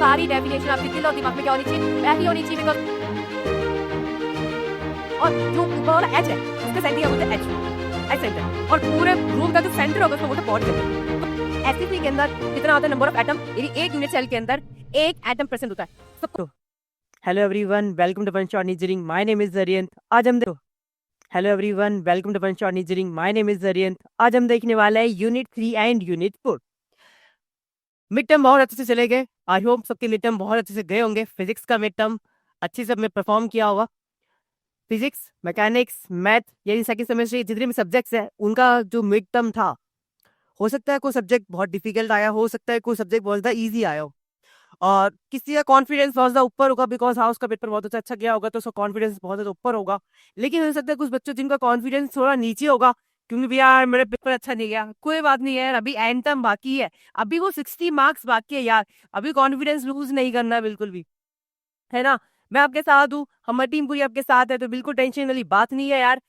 सारी डेफिनेशन आपके दिल और दिमाग में क्या होनी चाहिए, वैसी होनी चाहिए। बिकॉज और जो ऊपर वाला एच है उसका सेंटर क्या बोलते हैं, एच सेंटर, और पूरे रूम का जो सेंटर होगा उसको बोलते हैं बॉडी सेंटर। एसिड के अंदर कितना होता है नंबर ऑफ एटम, यानी एक यूनिट सेल के अंदर एक एटम प्रेजेंट होता है सबको। Hello everyone, welcome to Panchaur engineering. My name is Jariyant. आज हम hello everyone, welcome to Panchaur engineering. My name is Jariyant. आज हम देखने वाला है unit 3 and unit 4। Mid term बहुत अच्छे से चले गए। आई होप सबके मिड टर्म बहुत अच्छे से गए होंगे। फिजिक्स का मिड टर्म अच्छे से हमने परफॉर्म किया होगा। फिजिक्स, मैकेनिक्स, मैथ, यानी सेकंड सेमेस्टर जितने भी सब्जेक्ट्स हैं उनका जो मिड टर्म था, हो सकता है कोई सब्जेक्ट बहुत डिफिकल्ट आया, हो सकता है कोई सब्जेक्ट बहुत ज़्यादा ईजी आया हो, और किसी का कॉन्फिडेंस बहुत ज़्यादा ऊपर होगा बिकॉज हाउस का पेपर बहुत अच्छा गया होगा तो उसका कॉन्फिडेंस बहुत ज़्यादा ऊपर होगा। लेकिन हो सकता है कुछ बच्चों जिनका कॉन्फिडेंस थोड़ा नीचे होगा क्योंकि भैया यार मेरा पेपर अच्छा नहीं गया। कोई बात नहीं है यार, अभी एंड टर्म बाकी है, अभी वो 60 मार्क्स बाकी है यार। अभी कॉन्फिडेंस लूज नहीं करना है बिल्कुल भी, है ना। मैं आपके साथ हूँ, हमारी टीम पूरी आपके साथ है, तो बिल्कुल टेंशन वाली बात नहीं है यार।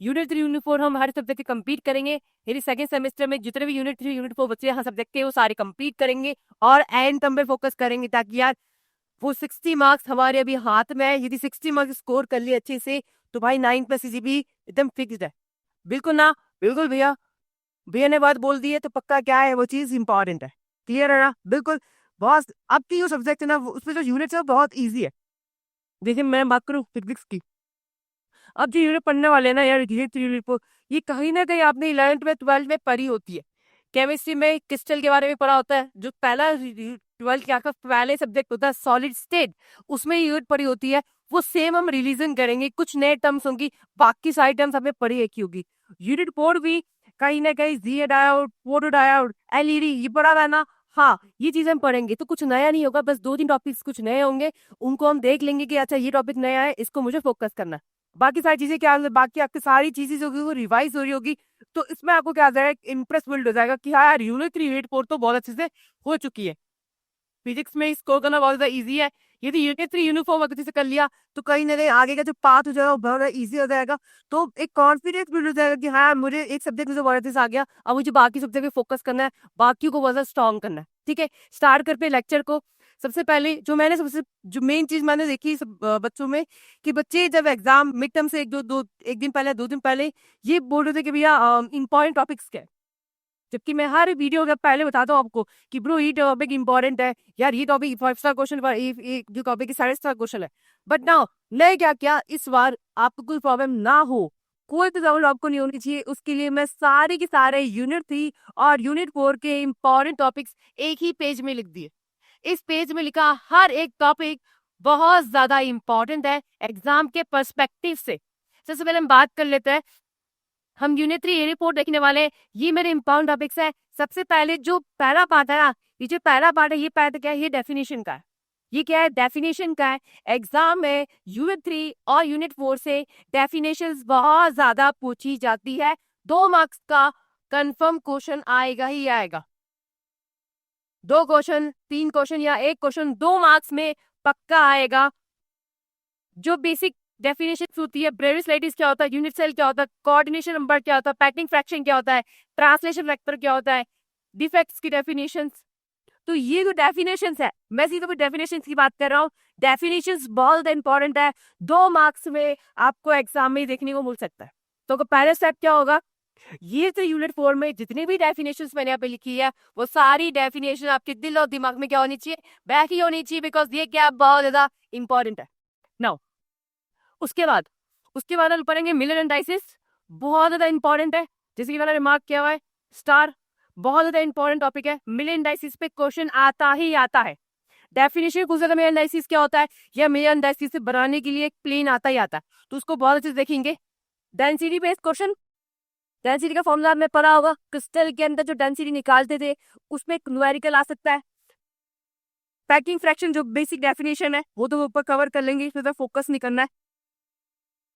यूनिट 3 यूनिट 4 हम हर सब्जेक्ट कंप्लीट करेंगे। यानी सेकंड सेमेस्टर में जितने भी यूनिट 3 यूनिट 4 बच्चे यहाँ सब्जेक्ट के वो सारे कंप्लीट करेंगे और एंड टर्म पे फोकस करेंगे ताकि यार वो 60 मार्क्स हमारे अभी हाथ में है। यदि 60 मार्क्स स्कोर कर लिए अच्छे से तो भाई 9+ CGP एकदम फिक्स्ड है। बिल्कुल ना, बिल्कुल भैया, भैया ने बात बोल दी है तो पक्का क्या है वो चीज इंपॉर्टेंट है। क्लियर है ना, बिल्कुल। बॉस अब की जो सब्जेक्ट है ना उसमें जो यूनिट है बहुत ईजी है। देखिए मैं बात करूँ फिजिक्स की, अब जो यूनिट पढ़ने वाले हैं ना यार, यूनिट 3 यूनिट 4, ये कहीं ना कहीं आपने 11th में 12th में पढ़ी होती है। केमिस्ट्री में क्रिस्टल के बारे में पढ़ा होता है, जो पहला 12th के आपका पहले सब्जेक्ट होता है सॉलिड स्टेट, उसमें यूनिट पढ़ी होती है। वो सेम हम रिलीजन करेंगे, कुछ नए टर्म्स होंगी, बाकी सारी टर्म्स हमें पढ़ी एक ही होगी। यूनिट 4 भी कहीं ना कहीं जी डायोड, फोटो डायोड, एलईडी, ये पढ़ा था ना। हाँ, ये चीज हम पढ़ेंगे तो कुछ नया नहीं होगा, बस 2-3 टॉपिक्स कुछ नए होंगे, उनको हम देख लेंगे कि अच्छा ये टॉपिक नया है, इसको मुझे फोकस करना है। बाकी सारी चीजें क्या, बाकी आपकी सारी चीजें जो होगी वो रिवाइज हो रही होगी, तो इसमें आपको क्या आ जाएगा, इंप्रेस बिल्ड हो जाएगा कि हाँ यार यूनिट 3 यूनिट 4 तो बहुत अच्छे से हो चुकी है। फिजिक्स में स्कोर करना बहुत ज्यादा ईजी है। यदि यूनिट 3 यूनिट 4 अच्छे से कर लिया तो कहीं ना कहीं आगे का जो पाथ हो जाएगा वो बहुत ज्यादा ईजी हो जाएगा। तो एक कॉन्फिडेंस बिल्ड हो जाएगा कि हाँ मुझे एक सब्जेक्ट में बहुत अच्छे से आ गया, अब मुझे बाकी सब्जेक्ट पे फोकस करना है, बाकी को बहुत ज्यादा स्ट्रॉन्ग करना है। ठीक है, स्टार्ट करते लेक्चर को। सबसे पहले जो मेन चीज मैंने देखी बच्चों में, कि बच्चे जब एग्जाम मिड टर्म से एक दिन पहले 2 दिन पहले ये बोल रहे थे कि भैया इंपॉर्टेंट टॉपिक्स क्या है, जबकि मैं हर वीडियो के पहले बताता हूँ आपको कि ब्रो ये टॉपिक इंपॉर्टेंट है यार, ये टॉपिक 5 स्टार क्वेश्चन, जो टॉपिक 7.5 क्वेश्चन है। बट नाउ मैं क्या क्या इस बार आपको कोई प्रॉब्लम ना हो, कोई भी प्रॉब्लम आपको नहीं होनी चाहिए, उसके लिए मैं सारे के सारे यूनिट 3 और यूनिट 4 के इंपॉर्टेंट टॉपिक्स एक ही पेज में लिख दिए। इस पेज में लिखा हर एक टॉपिक बहुत ज्यादा इंपॉर्टेंट है एग्जाम के पर्सपेक्टिव से। सबसे पहले हम बात कर लेते हैं, हम यूनिट 3 रिपोर्ट देखने वाले हैं। ये मेरे इंपॉर्टेंट टॉपिक्स है। सबसे पहले जो पहला पार्ट है ना, ये जो पहला पार्ट है, ये पार्ट क्या है, ये डेफिनेशन का है। ये क्या है, डेफिनेशन का है। एग्जाम में यूनिट 3 और यूनिट 4 से डेफिनेशंस बहुत ज्यादा पूछी जाती है। 2 मार्क्स का कंफर्म क्वेश्चन आएगा ही आएगा। 2 क्वेश्चन, 3 क्वेश्चन या 1 क्वेश्चन 2 मार्क्स में पक्का आएगा। जो बेसिक डेफिनेशन होती है, ब्रेविस लाइटिस क्या होता है, यूनिट सेल क्या होता है, कोऑर्डिनेशन नंबर क्या होता है, पैकिंग फ्रैक्शन क्या होता है, ट्रांसलेशन वेक्टर क्या होता है, डिफेक्ट्स की डेफिनेशंस। तो ये जो डेफिनेशंस है, मैं सीधे डेफिनेशंस की बात कर रहा हूँ। डेफिनेशंस बहुत इंपॉर्टेंट है, 2 मार्क्स में आपको एग्जाम में देखने को मिल सकता है। तो पहला स्टेप क्या होगा, ये जो यूनिट 4 में जितनी भी डेफिनेशंस मैंने यहाँ पे लिखी है वो सारी डेफिनेशन आपके दिल और दिमाग में क्या होनी चाहिए, बैठी होनी चाहिए, बिकॉज ये क्या बहुत ज्यादा इंपॉर्टेंट है। नाउ उसके बाद हम पढ़ेंगे मिलर एनालिसिस, बहुत ज्यादा इंपॉर्टेंट है। जैसे कि मैंने रिमार्क किया हुआ है, स्टार बहुत ज्यादा इंपॉर्टेंट टॉपिक है। मिलर एनालिसिस पे क्वेश्चन आता ही आता है। डेफिनेशन कुछ ज्यादा मिलर एनालिसिस क्या होता है, या मिलर एनालिसिस से बनाने के लिए एक प्लेन आता ही आता है, तो उसको बहुत अच्छे से देखेंगे। डेंसिटी बेस्ड क्वेश्चन, डेंसिटी का फॉर्मूला में पढ़ा होगा, क्रिस्टल के अंदर जो डेंसिटी निकालते थे उसमें एक न्यूमेरिकल आ सकता है। पैकिंग फ्रैक्शन जो बेसिक डेफिनेशन है वो तो ऊपर कवर कर लेंगे, इसमें फोकस नहीं करना है।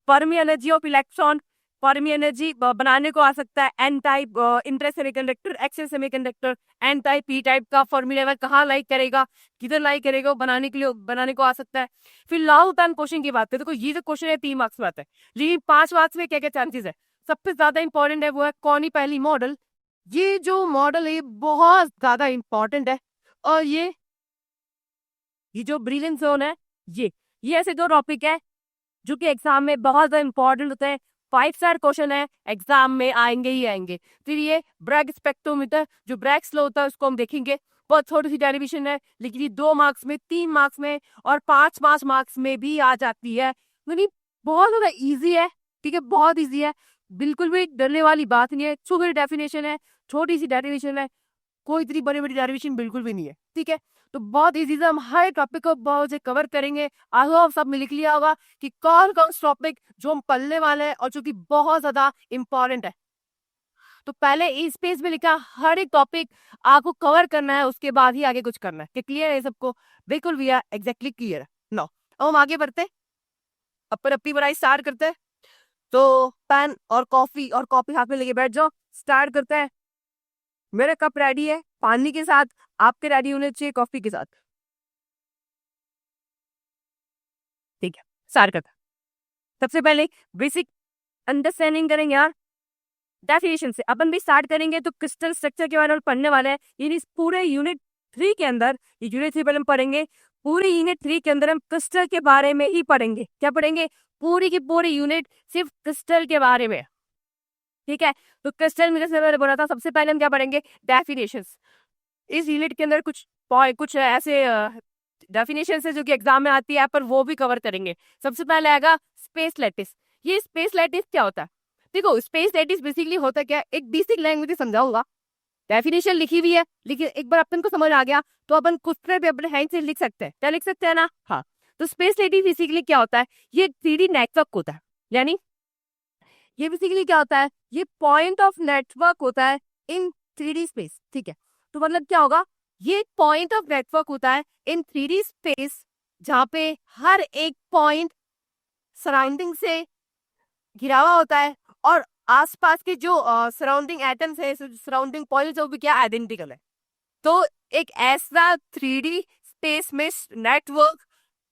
Fermi energy of electron, Fermi energy बनाने को आ सकता है। N type inter semiconductor, X semiconductor, N type P type का फॉर्मूला कहाँ लाइक करेगा, किधर लाइक करेगा, वो बनाने को आ सकता है। फिर लॉन्ग टर्म क्वेश्चन की बात करें, देखो ये जो क्वेश्चन है 3 मार्क्स में आता है, लेकिन 5 मार्क्स में क्या क्या चांसेस है। सबसे ज्यादा इंपॉर्टेंट है वो है कौन ही पहली मॉडल। ये जो मॉडल है बहुत ज्यादा इंपॉर्टेंट है, और ये ये जो ब्रिलियंट जोन है, ये ऐसे दो टॉपिक है जो कि एग्जाम में बहुत ज्यादा इंपॉर्टेंट होते हैं। 5 स्टार क्वेश्चन है, एग्जाम में आएंगे ही आएंगे। फिर ये ब्रैग स्पेक्ट्रोमीटर, जो ब्रैग स्लो होता है उसको हम देखेंगे। बहुत थोड़ी सी डेरिवेशन है, लेकिन ये 2 मार्क्स में, 3 मार्क्स में और 5 मार्क्स में भी आ जाती है। यानी बहुत ज्यादा इजी है, ठीक है, बहुत इजी है, बिल्कुल भी डरने वाली बात नहीं है। छोटी डेफिनेशन है, छोटी सी डेरिवेशन है, कोई इतनी बड़ी बड़ी डेरिवेशन बिल्कुल भी नहीं है, ठीक है। तो बहुत इजी से हम हर टॉपिक को बहुत से कवर करेंगे। आई होप सब में लिख लिया होगा कि कौन कौन सा टॉपिक जो हम पढ़ने वाले हैं और जो कि बहुत ज्यादा इंपॉर्टेंट है। तो पहले इस पेज में लिखा हर एक टॉपिक आपको कवर करना है, उसके बाद ही आगे कुछ करना है। क्या क्लियर है सबको? बिल्कुल भैया, एग्जैक्टली क्लियर है। नो, अब हम आगे बढ़ते, अपन अपनी पढ़ाई स्टार्ट करते हैं। तो पेन और कॉफी हाथ में लेके बैठ जाओ, स्टार्ट करते हैं। मेरा कप रेडी है पानी के साथ, आपके रेडी होने चाहिए कॉफी के साथ, ठीक है। स्टार्ट करते हैं। सबसे पहले बेसिक अंडरस्टैंडिंग करेंगे यार, डेफिनेशन से अपन भी स्टार्ट करेंगे। तो क्रिस्टल स्ट्रक्चर के बारे में पढ़ने वाले हैं। यानी इस पूरे यूनिट 3 के अंदर, ये यूनिट 3 पहले हम पढ़ेंगे, पूरे यूनिट 3 के अंदर हम क्रिस्टल के बारे में ही पढ़ेंगे। क्या पढ़ेंगे? पूरी की पूरी यूनिट सिर्फ क्रिस्टल के बारे में, ठीक है। तो क्रिस्टल में जैसे मैंने बोला था, सबसे पहले हम क्या पढ़ेंगे? डेफिनेशंस। इस यूनिट के अंदर कुछ ऐसे डेफिनेशन है जो कि एग्जाम में आती है, पर वो भी कवर करेंगे। सबसे पहले आएगा स्पेस लैटिस। ये स्पेस लैटिस क्या होता है? देखो, स्पेस लैटिस बेसिकली होता क्या है, एक बेसिक लैंग्वेज समझाऊंगा, डेफिनेशन लिखी हुई है, लेकिन एक बार अपन को समझ आ गया तो अपन खुद से भी अपने हैंड से लिख सकते हैं। क्या लिख सकते हैं ना? हाँ। तो स्पेस लैटिस बेसिकली क्या होता है? ये 3D नेटवर्क होता है। यानी ये बेसिकली क्या होता है? ये पॉइंट ऑफ नेटवर्क होता है इन 3D स्पेस, ठीक है। तो मतलब क्या होगा? ये पॉइंट ऑफ नेटवर्क होता है इन 3D स्पेस, जहां पे हर एक पॉइंट सराउंडिंग से घिरा हुआ होता है, और आसपास के जो सराउंडिंग एटम्स है, सराउंडिंग पॉइंट्स है, वो भी क्या आइडेंटिकल है। तो एक ऐसा 3D स्पेस में नेटवर्क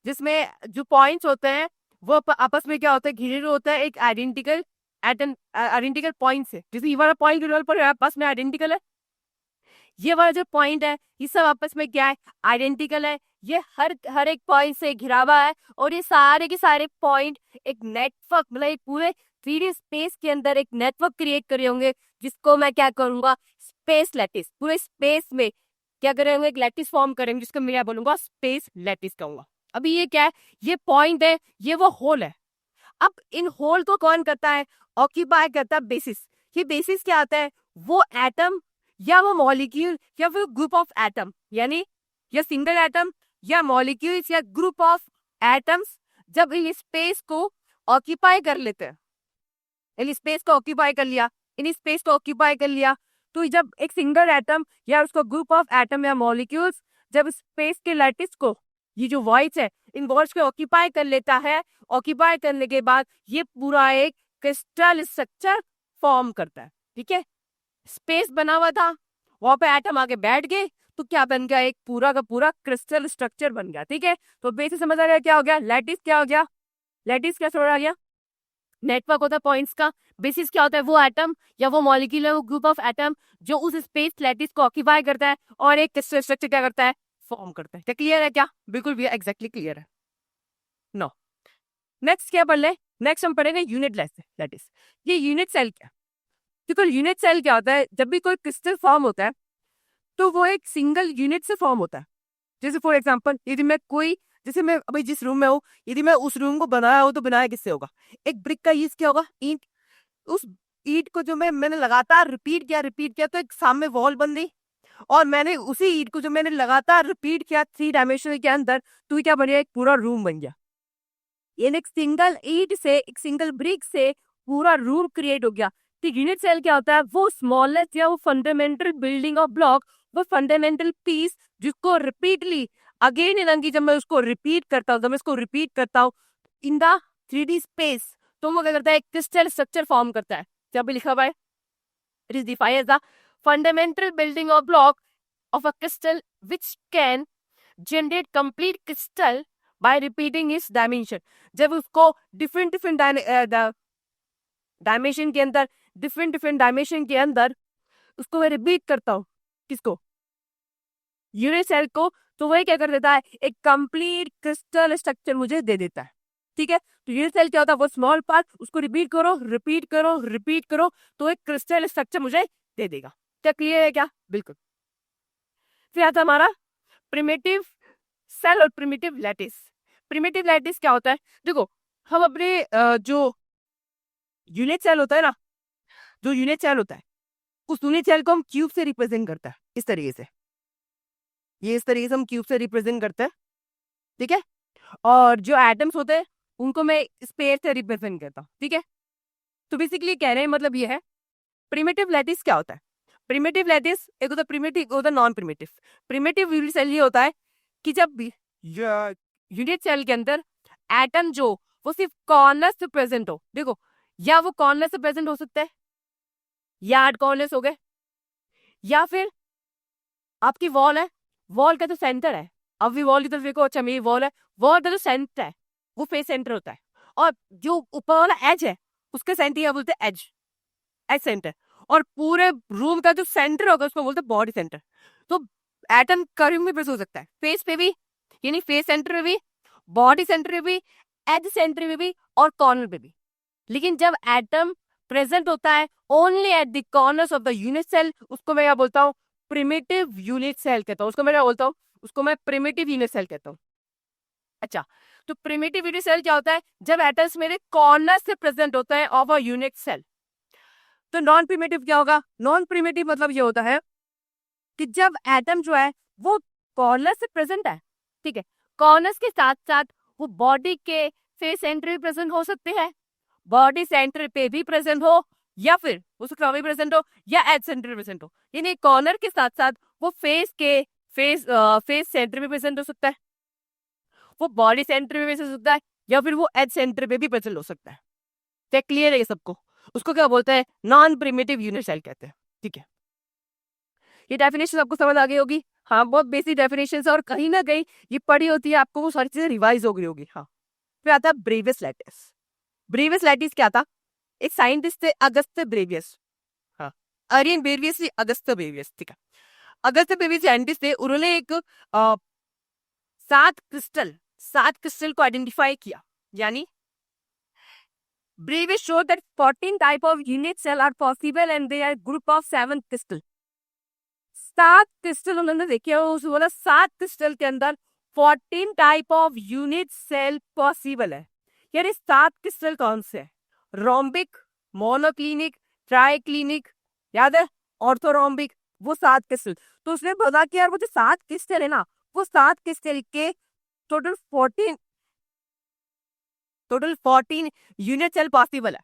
जिसमें जो पॉइंट्स होते हैं वो आपस में क्या होता है? घिरे हुए होता है एक आइडेंटिकल एटम, आइडेंटिकल पॉइंट से। जैसे ये वाला पॉइंट पर आपस में आइडेंटिकल है, ये वाला जो पॉइंट है ये सब आपस में क्या है? आइडेंटिकल है। ये हर एक पॉइंट से घिरा हुआ है, और ये सारे के सारे पॉइंट एक नेटवर्क, मतलब एक पूरे 3D स्पेस के अंदर एक नेटवर्क क्रिएट करे होंगे, जिसको मैं क्या करूंगा? Space lattice. पूरे स्पेस में क्या करेंगे? एक लैटिस फॉर्म करेंगे, जिसको मैं बोलूंगा स्पेस लैटिस कहूंगा। अभी ये क्या है? ये पॉइंट है, ये वो होल है। अब इन होल को कौन करता है? ऑक्यूपाई करता है बेसिस। ये बेसिस क्या आता है? वो एटम या वो मॉलिक्यूल या फिर ग्रुप ऑफ एटम, यानी या सिंगल एटम या मॉलिक्यूल्स या ग्रुप ऑफ एटम्स, जब इन स्पेस को ऑक्यूपाई कर लेते हैं, इन स्पेस को ऑक्यूपाई कर लिया, इन स्पेस को ऑक्यूपाई कर लिया, तो जब एक सिंगल एटम या उसको ग्रुप ऑफ एटम या मॉलिक्यूल्स जब स्पेस के लैटिस को, ये जो वॉइड्स है, इन वॉइड्स को ऑक्यूपाई कर लेता है, ऑक्यूपाई करने के बाद ये पूरा एक क्रिस्टल स्ट्रक्चर फॉर्म करता है, ठीक है। स्पेस बना हुआ था, वहां पे एटम आके बैठ गए, तो क्या बन गया? एक पूरा का पूरा क्रिस्टल स्ट्रक्चर बन गया, ठीक है। तो बेसिस समझ आ गया क्या हो गया? लैटिस क्या हो गया? लैटिस क्या समझ आ गया? नेटवर्क होता है पॉइंट्स का। बेसिस क्या होता है? वो एटम या वो मॉलिक्यूल है, वो ग्रुप ऑफ एटम जो उस स्पेस लैटिस को ऑक्यूपाई करता है और एक क्रिस्टल स्ट्रक्चर क्या करता है? फॉर्म करता है। क्या क्लियर है? क्या बिल्कुल भी एग्जैक्टली क्लियर है? नो। नेक्स्ट क्या पढ़ ले? नेक्स्ट हम पढ़ेंगे यूनिट लैटिस। ये यूनिट सेल क्या? देखो, यूनिट सेल क्या होता है? जब भी कोई क्रिस्टल फॉर्म होता है तो वो एक सिंगल यूनिट से फॉर्म होता है। जैसे फॉर एग्जांपल, यदि मैं कोई, जैसे मैं अभी जिस रूम में हूँ, यदि मैं उस रूम को बनाया हो तो बनाया किससे होगा? एक ब्रिक का यूज क्या होगा? ईंट। उस ईंट को जो मैंने लगातार रिपीट किया तो एक सामने वॉल बन गई, और मैंने उसी ईंट को जो मैंने लगातार रिपीट किया 3 डायमेंशन के अंदर, तो ये क्या बन गया? एक पूरा रूम बन गया। ये एक सिंगल ईंट से, एक सिंगल ब्रिक से पूरा रूम क्रिएट हो गया। तो यूनिट सेल क्या होता है? वो स्मॉलेस्ट या वो फंडामेंटल बिल्डिंग ऑफ ब्लॉक, वो फंडामेंटल पीस जिसको रिपीटली अगेन एंड अगेन, जब मैं उसको रिपीट करता हूँ इन द 3D स्पेस, तो वो क्या करता है? एक क्रिस्टल स्ट्रक्चर फॉर्म करता है। जब भी लिखा हुआ है, it is defined as the fundamental building of block of a crystal which can generate complete crystal by repeating its dimension. जब उसको डिफरेंट डायमेंशन के अंदर, डिफरेंट डायमेंशन के अंदर उसको मैं रिपीट करता हूँ, किसको? यूनिट सेल को, तो वही क्या कर देता है, एक कंप्लीट क्रिस्टल स्ट्रक्चर मुझे दे देता है। ठीक है, तो यूनिट सेल क्या होता है, वो स्मॉल पार्ट, उसको रिपीट करो रिपीट करो रिपीट करो, तो एक क्रिस्टल स्ट्रक्चर मुझे दे देगा। क्या क्लियर है क्या? बिल्कुल। फिर आता हमारा प्रिमिटिव सेल और प्रिमिटिव लैटिस। प्रिमिटिव लैटिस क्या होता है, देखो हम अपने जो यूनिट सेल होता है ना, जो यूनिट सेल होता है, उस यूनिट सेल को हम क्यूब से रिप्रेजेंट करता है, इस तरीके से, ये इस तरीके से हम क्यूब से रिप्रेजेंट करते हैं। ठीक है, और जो एटम्स होते हैं उनको मैं स्पेयर से रिप्रेजेंट करता हूँ। ठीक है, तो बेसिकली कहने का मतलब ये है, प्रिमिटिव लैटिस क्या होता है। प्रिमिटिव लैटिस एक होता है प्रिमिटिव, एक होता है non primitive. Primitive unit cell ये होता है कि जब भी यूनिट सेल के अंदर एटम जो वो सिर्फ कॉर्नर से प्रेजेंट हो, देखो या वो कॉर्नर से प्रेजेंट हो सकता है या 8 कॉर्नर्स हो गए, या फिर आपकी वॉल है, वॉल का जो सेंटर है, अब भी वॉल की तरफ देखो, अच्छा मेरी वॉल है, वॉल का जो सेंटर है वो फेस सेंटर होता है, और जो ऊपर वाला एज है उसके सेंटर क्या बोलते हैं, एज, एज सेंटर, और पूरे रूम का जो सेंटर होगा उसको बोलते हैं बॉडी सेंटर। तो एटम कर्व में प्रेस हो सकता है, फेस पे भी, यानी फेस सेंटर में भी, बॉडी सेंटर में भी, एज सेंटर में भी, और कॉर्नर पे भी। लेकिन जब एटम प्रेजेंट होता है only at the corners of the unit cell, उसको मैं क्या बोलता हूँ, प्रिमिटिव यूनिट सेल कहता हूँ। उसको मैं क्या बोलता हूँ, उसको मैं प्रिमिटिव यूनिट सेल कहता हूँ। अच्छा, तो प्रिमिटिव यूनिट सेल क्या होता है, जब एटम्स मेरे कॉर्नर से प्रेजेंट होता है ऑफ अ यूनिट सेल। तो नॉन प्रिमिटिव क्या होगा, नॉन प्रिमिटिव मतलब ये होता है कि जब एटम जो है वो कॉर्नर से प्रेजेंट है, ठीक है, कॉर्नर्स के साथ साथ वो बॉडी के फेस सेंटर भी प्रेजेंट हो सकते हैं, बॉडी सेंटर पे भी प्रेजेंट हो, या फिर उसका भी प्रेजेंट हो, या एज सेंटर प्रेजेंट हो, यानी कॉर्नर के साथ साथ वो फेस के फेस सेंटर में प्रेजेंट हो सकता है, वो बॉडी सेंटर में प्रेजेंट हो सकता है, या फिर वो एज सेंटर पे भी प्रेजेंट हो सकता है। तो क्लियर है ये सबको, उसको क्या बोलते हैं, नॉन प्रिमिटिव यूनिट सेल कहते हैं। ठीक है, ये डेफिनेशन आपको समझ आ गई होगी। हाँ, बहुत बेसिक डेफिनेशन है, और कहीं ना कहीं ये पढ़ी होती है, आपको वो सारी चीजें रिवाइज हो गई होगी। हाँ, फिर आता है ब्रेवियस लैटिस। ब्रेवियस लैटिस क्या था, एक साइंटिस्ट थे अगस्त्य ब्रेवियस। हाँ, अरियन ब्रेवियस, अगस्त्य ब्रेवियस। ठीक है, अगस्त्य ब्रेवियस साइंटिस्ट थे, उन्होंने एक 7 क्रिस्टल को आइडेंटिफाई किया, यानी Brevis showed that 14 type of unit cell are possible and they are group of 7 crystal. 7 crystal उन्होंने देखे, उस बोला 7 क्रिस्टल के अंदर 14 type of unit cell possible है। यानी 7 क्रिस्टल कौन से है, रोम्बिक, मोनोक्लिनिक, ट्राइक्लिनिक, याद है, ऑर्थोरोम्बिक, वो 7 क्रिस्टल। तो उसने बोला कि यार वो जो 7 क्रिस्टल है ना, वो 7 क्रिस्टल के टोटल 14 यूनिट सेल पॉसिबल है,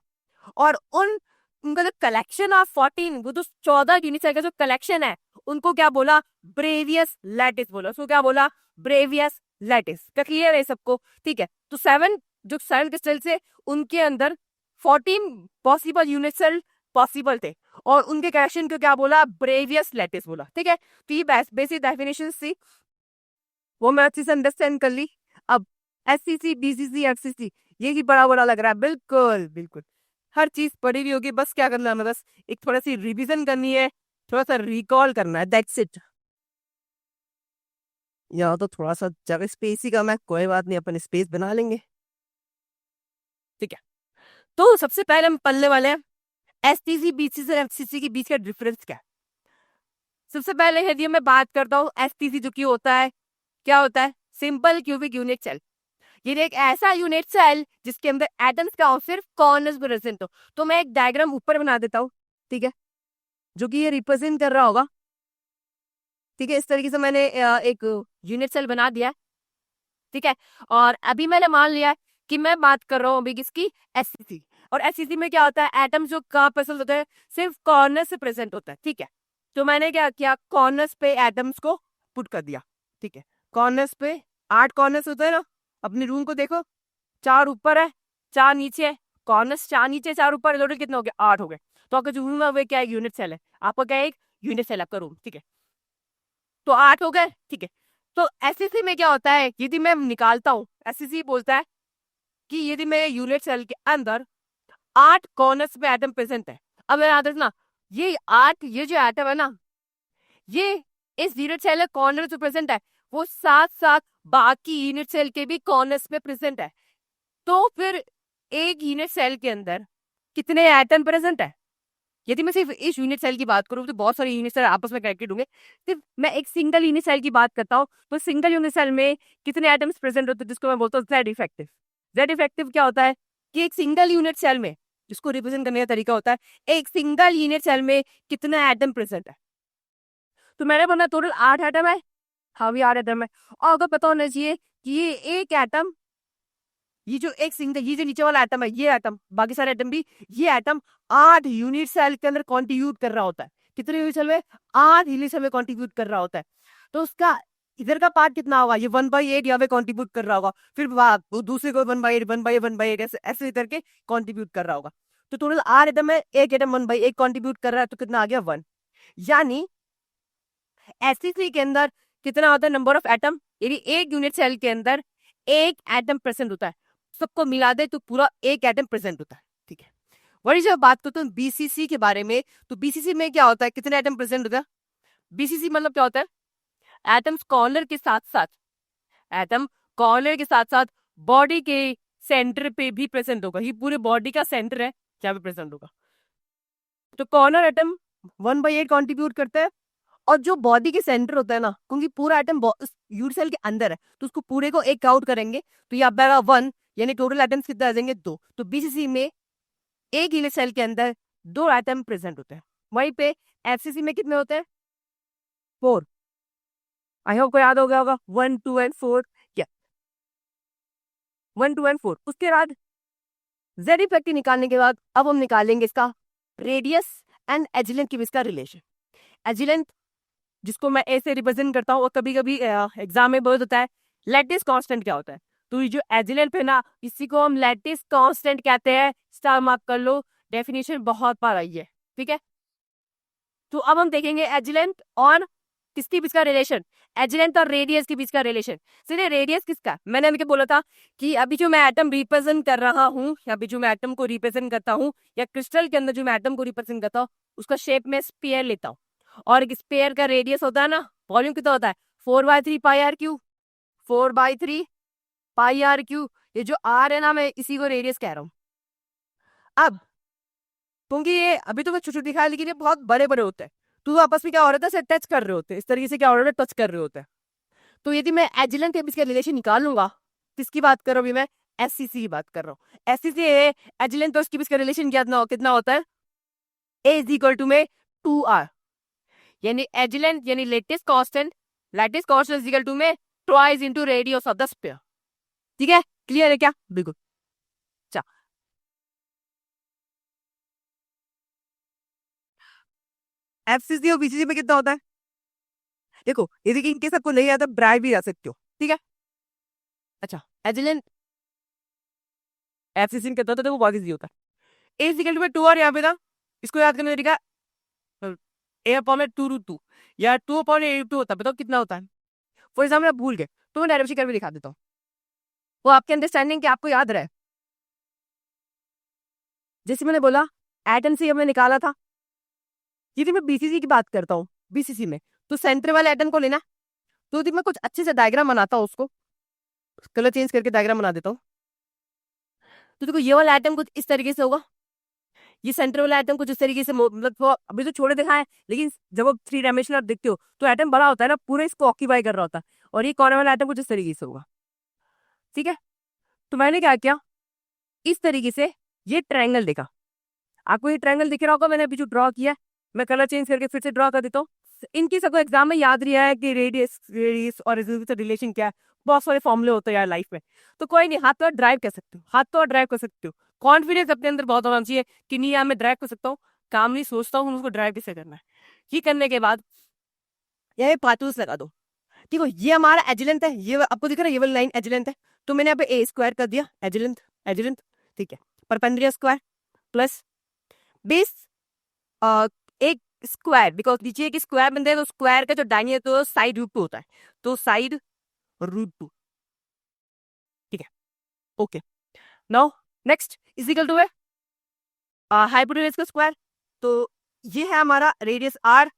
और उनका जो कलेक्शन ऑफ 14, वो जो 14 यूनिट सेल का जो कलेक्शन है, उनको क्या बोला, ब्रेवियस लैटिस बोला। उसको क्या बोला, ब्रेवियस लैटिस। क्या क्लियर है सबको? ठीक है, तो 7 जो सेल क्रिस्टल से उनके अंदर 14 पॉसिबल यूनिट सेल पॉसिबल थे, और उनके कलेक्शन को क्या बोला, ब्रेवियस लैटिस बोला। ठीक है, तो ये बेसिक डेफिनेशन थी, वो मैं अच्छे से अंडरस्टैंड कर ली। अब एससीसी, बीसीसी, एफसीसी, ये ही बड़ा बड़ा लग रहा है। बिल्कुल बिल्कुल, हर चीज पढ़ी हुई होगी, बस क्या करना है, बस एक थोड़ा सी रिवीजन करनी है, थोड़ा सा रिकॉल करना है, दैट्स इट। यहाँ तो थोड़ा सा जगह स्पेस ही कम है, कोई बात नहीं, अपन स्पेस बना लेंगे। ठीक है, तो सबसे पहले हम पढ़ने वाले हैं एसटीसी, बीसीसी और एफसीसी के बीच का डिफरेंस क्या है। सबसे पहले यदि मैं बात करता हूँ एसटीसी, जो कि होता है, क्या होता है, सिंपल क्यूबिक यूनिट सेल। ये एक ऐसा यूनिट सेल जिसके अंदर एटम्स का सिर्फ कॉर्नर्स प्रेजेंट हो। तो मैं एक डायग्राम ऊपर बना देता हूँ, ठीक है, जो कि ये रिप्रेजेंट कर रहा होगा। ठीक है, इस तरीके से मैंने एक यूनिट सेल बना दिया है। ठीक है, और अभी मैंने मान लिया है कि मैं बात कर रहा हूँ अभी किसकी, एससीसी। और एससीसी में क्या होता है, एटम्स जो कहाँ प्रेजेंट होता है, सिर्फ कॉर्नर से प्रेजेंट होता है। ठीक है, तो मैंने क्या किया, कॉर्नर्स पे एटम्स को पुट कर दिया। ठीक है, कॉर्नर्स पे 8 कॉर्नर्स होते हैं ना, अपने रूम को देखो, 4 ऊपर है, 4 नीचे है, कॉर्नर्स 4 नीचे 4 ऊपर, टोटल कितने हो गए, 8 हो गए। तो आपका जो रूम है वो क्या है, यूनिट सेल है। आपका क्या है, एक यूनिट सेल आपका रूम। ठीक है, तो 8 हो गए। ठीक है, तो एससीसी में क्या होता है, यदि मैं निकालता हूँ, एससीसी बोलता है कि यदि मेरे यूनिट सेल के अंदर 8 कॉर्नर्स पे एटम प्रेजेंट है। अब याद रखना, ये 8, ये जो एटम है ना, ये इस यूनिट सेल कॉर्नर जो प्रेजेंट है, वो साथ साथ बाकी यूनिट सेल के भी कॉर्नर्स में प्रेजेंट है। तो फिर एक यूनिट सेल के अंदर कितने एटम प्रेजेंट है? यदि मैं सिर्फ इस यूनिट सेल की बात करूं तो बहुत सारे यूनिट सेल आपस में कनेक्टेड होंगे। सिर्फ मैं एक सिंगल यूनिट सेल की बात करता हूँ तो सिंगल यूनिट सेल में कितने एटम्स प्रेजेंट होते हैं, जिसको मैं बोलता हूँ जेड इफेक्टिव। जेड इफेक्टिव क्या होता है कि एक सिंगल यूनिट सेल में, जिसको रिप्रेजेंट करने का तरीका होता है, एक सिंगल यूनिट सेल में कितना एटम प्रेजेंट है। तो मैंने बोला टोटल 8 एटम है। हाँ भी 8 एटम है। और अगर पता होना चाहिए कि ये एक एटम, ये जो एक सिंगल, ये जो नीचे वाला एटम है, ये एटम, बाकी सारे एटम भी, ये एटम 8 यूनिट सेल के अंदर कॉन्ट्रीब्यूट कर रहा होता है। कितने यूनिट सेल में? 8 यूनिट सेल में कॉन्ट्रीब्यूट कर रहा होता है। तो उसका इधर का पार्ट कितना होगा? ये 1/8 यहाँ पे कॉन्ट्रीब्यूट कर रहा होगा, फिर वो दूसरे को 1/8 1/8 1/8 ऐसे ऐसे करके कॉन्ट्रीब्यूट कर रहा होगा। तो टोटल 8 एटम है, एक एटम 1/8 कॉन्ट्रीब्यूट कर रहा है, तो कितना आ गया? 1। यानी Sp3 के अंदर कितना होता है नंबर ऑफ एटम? यानी एक यूनिट सेल के अंदर एक एटम प्रेजेंट होता है। सबको मिला दे तो पूरा एक एटम प्रेजेंट होता है। ठीक है। वही जब बात करते हैं बीसीसी के बारे में, तो बीसीसी में क्या होता है? कितने एटम प्रेजेंट होता है? बीसीसी मतलब क्या होता है? एटम्स कॉर्नर के साथ साथ, एटम कॉर्नर के साथ साथ बॉडी के सेंटर पे भी प्रेजेंट होगा। ये पूरे बॉडी का सेंटर है जहाँ पे प्रेजेंट होगा। तो कॉर्नर एटम 1/8 कॉन्ट्रीब्यूट करते हैं, और जो बॉडी के सेंटर होता है ना, क्योंकि पूरा एटम यूनिट सेल के अंदर है, तो उसको पूरे को एक काउंट करेंगे तो ये आप 1, यानी टोटल एटम्स कितने आ जाएंगे? 2। तो बीसीसी में एक यूनिट सेल के अंदर 2 एटम प्रेजेंट होते हैं। वहीं पे एफसीसी में कितने होते हैं? 4। आई होप को याद हो गया होगा, 1 2 एंड 4। क्या 1 2 एंड 4? उसके बाद जेड इफेक्टिव निकालने के बाद अब हम निकालेंगे इसका रेडियस एंड एजिलेंट के बीच का रिलेशन। एजिलेंट जिसको मैं ऐसे रिप्रेजेंट करता हूँ, और कभी कभी एग्जाम में बहुत होता है लैटिस कांस्टेंट क्या होता है। तो ये जो एजिलेंट है ना, इसी को हम लैटिस कांस्टेंट कहते हैं। स्टार मार्क कर लो, डेफिनेशन बहुत बार आई है। ठीक है। तो अब हम देखेंगे एजिलेंट और किसके बीच का रिलेशन? एजिलेंट और रेडियस के बीच का रिलेशन। सीधे रेडियस किसका? मैंने अभी बोला था कि अभी जो मैं एटम रिप्रेजेंट कर रहा हूँ, अभी जो मैं एटम को रिप्रेजेंट करता हूँ, या क्रिस्टल के अंदर जो मैं एटम को रिप्रेजेंट करता हूँ, उसका शेप में स्फीयर लेता हूँ। और एक स्फीयर का रेडियस होता है ना, वॉल्यूम कितना होता है? 4/3 pi r cube. 4/3 pi r cube. ये जो आर है ना, मैं इसी को रेडियस कह रहा हूँ। अब क्योंकि ये अभी तो मैं छोटे दिखाया, लेकिन ये बहुत बड़े बड़े होते हैं, तो आपस में क्या हो रहा था? टच कर रहे होते हैं। इस तरीके से क्या हो रहा है? टच कर रहे होते हैं। तो यदि मैं एजिलेंट के बीच का रिलेशन निकाल लूंगा, किसकी बात कर रहा हूँ अभी मैं? एससीसी की बात कर रहा हूँ। एससीसी एजिलेंट और उसके बीच का रिलेशन कितना होता है? ए इज इक्वल टू में 2r, यानी एजिलेंट यानी lattice constant, lattice constant is equal to में twice into radius of the sphere. ठीक है, क्लियर है क्या? बिल्कुल। अच्छा, एफसीसी और बीसीसी में कितना होता है? देखो, यदि कि इनके सबको नहीं आता, ब्राइट भी जा सकते हो। ठीक है। अच्छा, एजिलेंट एफसीसी में कितना होता है? देखो बहुत इजी होता है। ए इज इक्वल टू में 2r, यहाँ पे था, इसको याद करने का तरीका ए अपॉन में 2√2 या 2 अपॉन a√2 होता है। बताओ कितना होता है? फॉर एग्जाम्पल आप भूल गए तो मैं डायरेक्शन करके दिखा देता हूँ, वो आपके अंडरस्टैंडिंग के आपको याद रहे। जैसे मैंने बोला एटम से हमने निकाला था, यदि मैं बीसीसी की बात करता हूँ, बीसीसी में तो सेंटर वाले एटम को लेना। तो यदि मैं कुछ अच्छे से डायग्राम बनाता हूँ, उसको कलर चेंज करके डायग्राम बना देता हूँ, तो देखो ये वाला एटम कुछ इस तरीके से होगा, ये सेंटर वाला एटम कुछ इस तरीके से, मतलब वो अभी तो छोटे दिखा है, लेकिन जब आप 3 डायमेंशनल देखते हो तो एटम बड़ा होता है ना, पूरा इसको ऑक्यूपाई कर रहा होता है, और ये कॉर्नर वाला एटम कुछ इस तरीके से होगा। ठीक है। तो मैंने क्या किया, इस तरीके से ये ट्रायंगल देखा। आपको ये ट्रायंगल दिख रहा होगा, मैंने अभी जो ड्रॉ किया है, मैं कलर चेंज करके फिर से ड्रॉ कर देता हूँ। इनकी सबको एग्जाम में याद रहा है कि रेडियस रेडियस और रिलेशन क्या है। बहुत सारे फॉर्मूले होते हैं यार लाइफ में, तो कोई नहीं, हाथ तो ड्राइव कर सकते हो, हाथ तो ड्राइव कर सकते हो। कॉन्फिडेंस अपने अंदर बहुत होना चाहिए कि नहीं यार मैं ड्राइव कर सकता हूँ, काम नहीं सोचता हूँ उसको ड्राइव कैसे करना है। ये करने के बाद ये पार्टूस लगा दो। ठीक है, ये हमारा एजिलेंट है, ये आपको दिख रहा है, ये वाली लाइन एजिलेंट है, तो मैंने यहाँ पे ए स्क्वायर कर दिया, एजिलेंट एजिलेंट। ठीक है, परपेंडिकुलर स्क्वायर प्लस बेस एक स्क्वायर, बिकॉज नीचे एक स्क्वायर बनता है, तो स्क्वायर का जो दाहिनी तो साइड रूट 2 होता है, तो साइड रूट 2। ठीक है, okay. Now next is equal to है हाइपोटेनस का स्क्वायर। तो ये है हमारा रेडियस आर,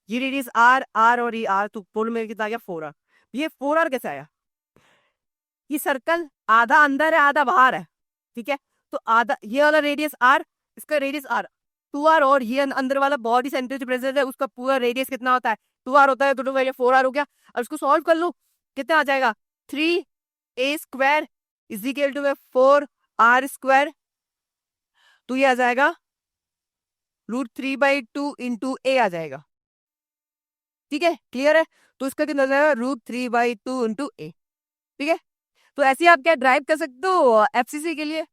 ये रेडियस आर, आर और ये आर, तो पोल में कितना आ गया 4r। ये 4r कैसे आया? ये सर्कल आधा अंदर है आधा बाहर है, ठीक है, तो आधा ये वाला रेडियस r, इसका रेडियस r 2r, और ये अंदर वाला बॉडी सेंटर से प्रेजेंट है उसका पूरा रेडियस कितना होता है? 2r होता है, तो 4r हो गया। और उसको सॉल्व कर लो, कितना आ जाएगा? 3a² is equal to 4r², तो ये आ जाएगा √3/2 इंटू a आ जाएगा, ठीक है, क्लियर है? तो इसका कितना आ जाएगा? √3/2 इंटू a, ठीक है। तो ऐसे ही आप क्या ड्राइव कर सकते हो एफसीसी के लिए?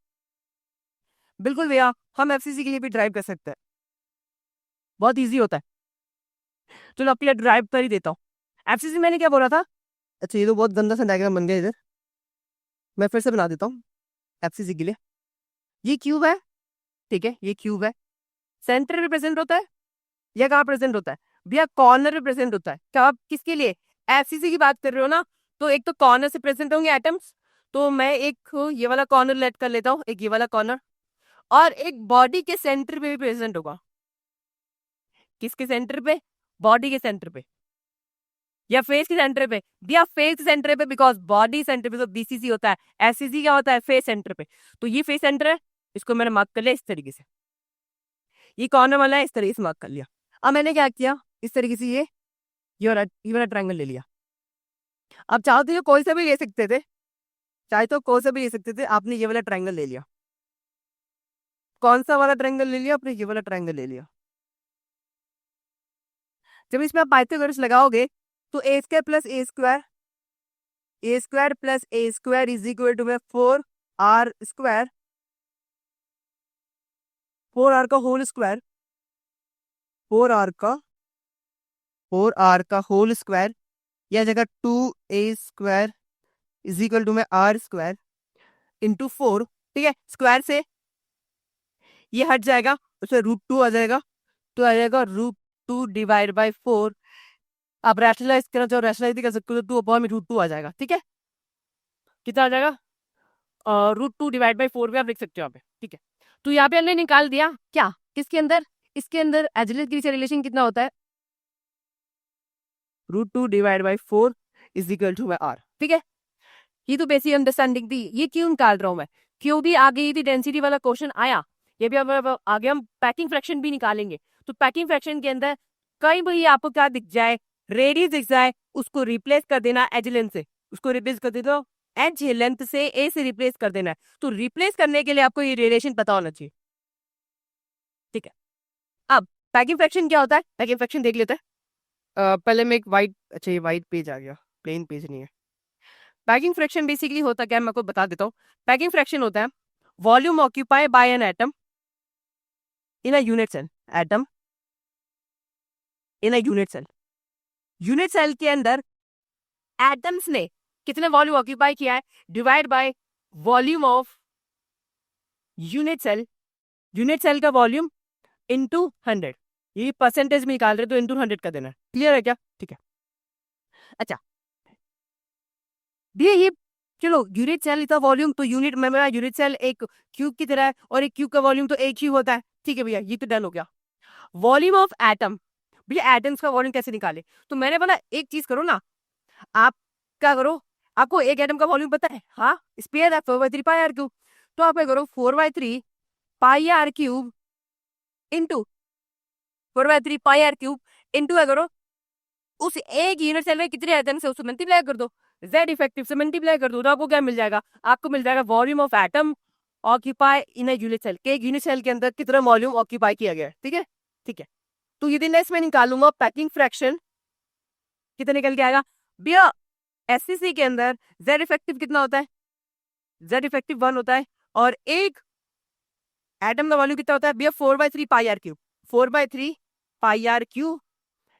बिल्कुल भैया, हम एफसीसी के लिए भी ड्राइव कर सकते हैं, बहुत इजी होता है। चलो आपके ड्राइव कर ही देता हूँ। एफसीसी मैंने क्या बोला था? अच्छा, ये तो बहुत गंदा सा डायग्राम बन गया इधर, मैं फिर से बना देता हूँ एफसीसी के लिए। ये क्यूब है, ठीक है, ये क्यूब है, सेंटर में प्रेजेंट होता है या कहाँ प्रेजेंट होता है भैया? कॉर्नर में प्रेजेंट होता है। क्या आप किसके लिए एफसीसी की बात कर रहे हो ना? तो एक तो कॉर्नर से प्रेजेंट होंगे एटम्स, तो मैं एक ये वाला कॉर्नर लेट कर लेता हूँ, एक ये वाला कॉर्नर, और एक बॉडी के सेंटर पे भी प्रेजेंट होगा। किसके सेंटर पे? बॉडी के सेंटर पे या फेस के सेंटर पे? भैया फेस के सेंटर पे, बिकॉज बॉडी सेंटर पे तो बीसीसी होता है, एससीसी क्या होता है? फेस सेंटर पे। तो ये फेस सेंटर है, इसको मैंने मार्क कर लिया इस तरीके से, ये कॉर्नर वाला है, इस तरीके से मार्क कर लिया। अब मैंने क्या किया, इस तरीके से ये वाला ट्रायंगल ले लिया। अब चाहो तो ये कोई सा भी ले सकते थे, चाहे तो कोई सा भी ले सकते थे, आपने ये वाला ट्रायंगल ले लिया। कौन सा वाला ट्रायंगल ले लिया? आपने ये वाला ट्रायंगल ले लिया। जब इसमें आप पाइथागोरस लगाओगे तो a² plus a² plus a² is equal to 4r², 4r का होल स्क्वायर, 4r का होल स्क्वायर, यह जगह 2a² is equal to r² into 4, ठीक है। स्क्वायर से ये हट जाएगा, उसमें √2 आ जाएगा, तो आ जाएगा √2 डिवाइड बाई 4। आप रैशनलाइज करना चाहो रैशनलाइज कर सकते हो, तो 2/√2 आ जाएगा, ठीक है। कितना आ जाएगा? √2 डिवाइड बाई 4 भी आप लिख सकते हो यहाँ पे, ठीक है। तो यहाँ पे हमने निकाल दिया क्या, किसके अंदर? इसके अंदर एजलेस के रिलेशन कितना होता है? √2 divide by 4 is equal to r, ठीक है। ये तो बेसिक अंडरस्टैंडिंग थी। ये क्यों निकाल रहा हूं मैं? क्यों भी आगे यदि डेंसिटी वाला क्वेश्चन आया, ये भी अब आगे हम पैकिंग फ्रैक्शन भी निकालेंगे, तो पैकिंग फ्रैक्शन के अंदर कहीं भी आपको क्या दिख जाए, रेडियस दिख जाए, उसको रिप्लेस कर देना एज लेंथ से, उसको रिप्लेस कर देना एज लेंथ से, ए से रिप्लेस कर देना है। तो रिप्लेस करने के लिए आपको ये रिलेशन पता होना चाहिए, ठीक है। अब पैकिंग फ्रैक्शन क्या होता है? पैकिंग फ्रैक्शन देख लेते हैं। पहले मैं एक वाइट, अच्छा ये वाइट पेज आ गया, प्लेन पेज नहीं है। पैकिंग फ्रैक्शन बेसिकली होता क्या है, मैं आपको बता देता हूँ। पैकिंग फ्रैक्शन होता है volume occupy by an atom in a unit cell, atom in a unit cell. Unit cell के अंदर एटम्स ने कितने वॉल्यूम ऑक्यूपाई किया है, divide by volume of unit cell, unit cell का वॉल्यूम इनटू 100। ये परसेंटेज में निकाल रहे तो इनटू 100 का देना है, क्लियर है क्या? ठीक है। अच्छा भैया ये चलो यूनिट सेल का वॉल्यूम, तो यूनिट में मेरा यूनिट सेल एक क्यूब की तरह है, और एक क्यूब का वॉल्यूम तो एक ही होता है, ठीक है भैया, ये तो डन हो गया। वॉल्यूम ऑफ एटम, भैया एटम्स का वॉल्यूम कैसे निकाले? तो मैंने बोला एक चीज करो ना, आप क्या करो, आपको एक एटम का वॉल्यूम पता है, हाँ, स्पेयर है 4/3 पाई आर क्यूब, तो आप क्या करो 4/3 pi r cube into 4/3 pi r cube into क्या करो, उस एक यूनिट सेल में कितने एटम्स है उसको मल्टीप्लाई कर दो, जेड इफेक्टिव से मल्टीप्लाई कर दो, तो आपको क्या मिल जाएगा? आपको मिल जाएगा volume of atom occupy in a unit cell, के एक यूनिट सेल के अंदर कितना वॉल्यूम ऑक्यूपाई किया गया है, ठीक है, ठीक है। तो यदि नेक्स्ट में निकालूंगा पैकिंग फ्रैक्शन, कितना निकल के आएगा भैया? एससीसी के अंदर जेड इफेक्टिव कितना होता है? जेड इफेक्टिव 1 होता है, और एक एटम का वॉल्यूम कितना होता है भैया? 4/3 pi r cube, 4/3 pi r cube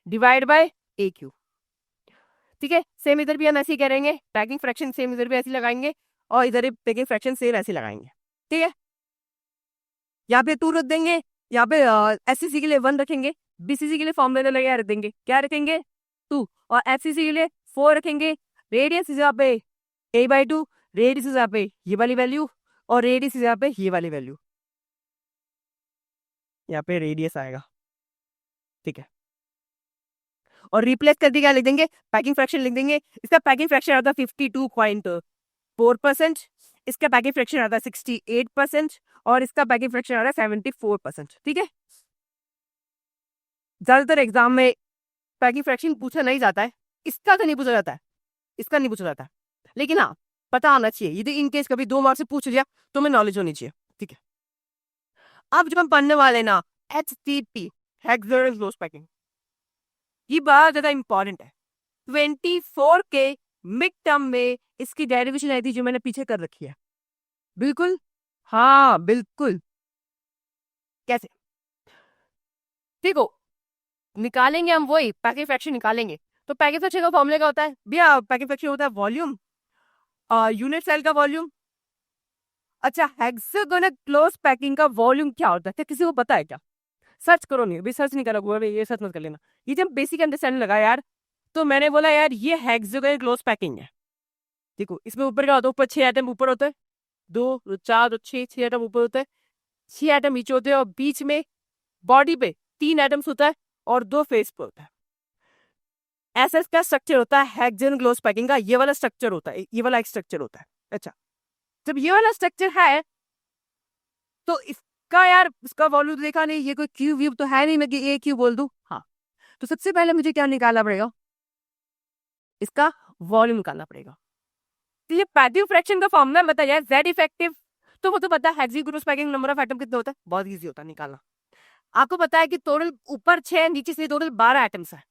divide by a cube, ठीक है। सेम इधर भी हम ऐसे ही करेंगे, पैकिंग फ्रैक्शन सेम इधर भी ऐसे लगाएंगे, और इधर पैकिंग फ्रैक्शन सेम ऐसे लगाएंगे, ठीक है। यहाँ पे 2 रख देंगे, यहाँ पे एससीसी के लिए 1 रखेंगे, बीसीसी के लिए फॉर्मूला लगा रख देंगे, क्या रखेंगे? 2, और एफसीसी के लिए 4 रखेंगे। रेडियस इज यहाँ पे a/2, रेडियस इज यहाँ पे ये वाली वैल्यू, और रेडियस इज यहाँ पे ये वाली वैल्यू, यहाँ पे रेडियस आएगा, ठीक है। और रिप्लेस करके क्या लिख देंगे, पैकिंग फ्रैक्शन लिख देंगे। इसका पैकिंग फ्रैक्शन आता है 52.4%, इसका पैकिंग फ्रैक्शन आता है 68% और इसका पैकिंग फ्रैक्शन आता है 74%। ठीक है, ज्यादातर एग्जाम में पैकिंग फ्रैक्शन पूछा नहीं जाता है, इसका तो नहीं पूछा जाता है, इसका नहीं पूछा जाता है, लेकिन हाँ पता आना चाहिए। यदि इन केस कभी 2 मार्क्स से पूछ लिया तो हमें नॉलेज होनी चाहिए। ठीक है, अब जब हम पढ़ने वाले ना HTP हेक्साडेसिमल क्लोज पैकिंग, ये बहुत ज्यादा इंपॉर्टेंट है। 24 के मिड टर्म में इसकी डेरिवेशन आई थी जो मैंने पीछे कर रखी है। बिल्कुल, हाँ बिल्कुल। कैसे देखो, निकालेंगे हम वही पैकिंग फ्रैक्शन निकालेंगे। तो पैकिंग फ्रैक्शन का फॉर्मूला क्या होता है भैया, पैकिंग फ्रैक्शन होता है वॉल्यूम यूनिट सेल का वॉल्यूम। अच्छा, हेक्सागोनल क्लोज पैकिंग का वॉल्यूम क्या होता है, किसी को पता है क्या? सर्च करो, नहीं अभी सर्च नहीं करा गूगल, ये सर्च मत कर लेना। ये जब बेसिक अंडरस्टैंडिंग लगा यार, तो मैंने बोला यार ये हेक्सागोनल क्लोज पैकिंग है। देखो इसमें ऊपर क्या होता है, ऊपर 6 आइटम ऊपर होते हैं, 2 4 2 6 आइटम ऊपर होते हैं, 6 आइटम नीचे होते हैं और बीच में बॉडी पे 3 आइटम्स होता है और 2 फेस पे होता है। ऐसा इसका स्ट्रक्चर होता है हेक्सागोनल क्लोज पैकिंग का, ये वाला स्ट्रक्चर होता है, ये वाला एक स्ट्रक्चर होता है। अच्छा, जब ये वाला स्ट्रक्चर है तो इसका यार इसका वॉल्यूम देखा नहीं, ये कोई क्यूब व्यूब तो है नहीं मैं कि ए क्यूब बोल दूं। हाँ, तो सबसे पहले मुझे क्या निकालना पड़ेगा, इसका वॉल्यूम निकालना पड़ेगा। तो ये पैकिंग फ्रैक्शन का फॉर्मूला बताया Z इफेक्टिव, तो वो तो पता है hexagonal close packing number of atom कितना होता है, बहुत इजी होता है निकालना। आपको पता है कि टोटल ऊपर 6 नीचे से टोटल 12 आइटम्स है,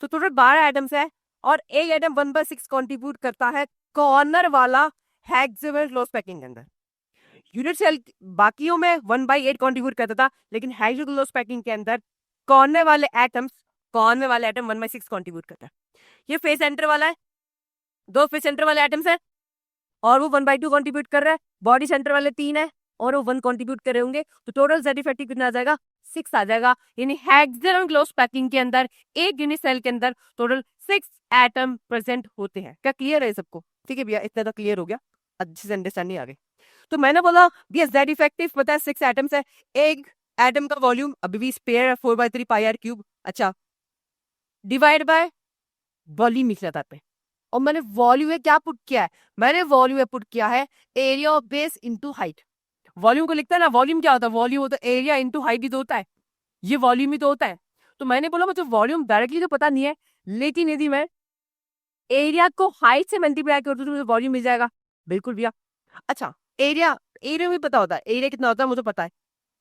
तो टोटल 12 आइटम्स है और एक आइटम 1/6 कंट्रीब्यूट करता है कॉर्नर वाला हेक्सागोनल क्लोज पैकिंग के अंदर। यूनिट सेल बाकियों में 1/8 कंट्रीब्यूट करता था, लेकिन हेक्सागोनल क्लोज पैकिंग के अंदर कॉर्नर वाले आइटम 1/6 कंट्रीब्यूट करता है। ये फेस सेंटर वाला है, 2 फेस सेंटर वाले आइटम्स है और वो 1/2 कंट्रीब्यूट कर रहा है। बॉडी सेंटर वाले 3 है और वो 1 कंट्रीब्यूट कर रहे होंगे, तो टोटल Z इफेक्टिव कितना आ जाएगा, 6 आ जाएगा। यानी हेक्सागोनल क्लोज पैकिंग के अंदर एक यूनिट सेल के अंदर टोटल 6 एटम प्रेजेंट होते हैं। क्या क्लियर है सबको? ठीक है भैया, इतना तो क्लियर हो गया, अच्छे से अंडरस्टैंडिंग आ गई। तो मैंने बोला भैया Z इफेक्टिव पता है 6 एटम्स है, एक एटम का वॉल्यूम अभी भी स्पेयर है 4/3 पाई आर क्यूब। अच्छा, डिवाइड बाय वॉल्यूम लिख जाता है, और मैंने वॉल्यूम में क्या पुट किया है, मैंने वॉल्यूम में पुट किया है area of base into height. Volume को लिखता है ना, वॉल्यूम क्या होता है, वॉल्यूम होता है एरिया इनटू हाइट ही तो होता है, ये वॉल्यूम ही तो होता है। तो मैंने बोला मुझे वॉल्यूम डायरेक्टली तो पता नहीं है, लेकिन यदि मैं एरिया को हाइट से मल्टीप्लाई कर दूं तो मुझे वॉल्यूम मिल जाएगा। बिल्कुल भैया। अच्छा, एरिया एरिया भी पता होता है, एरिया कितना होता है मुझे पता है,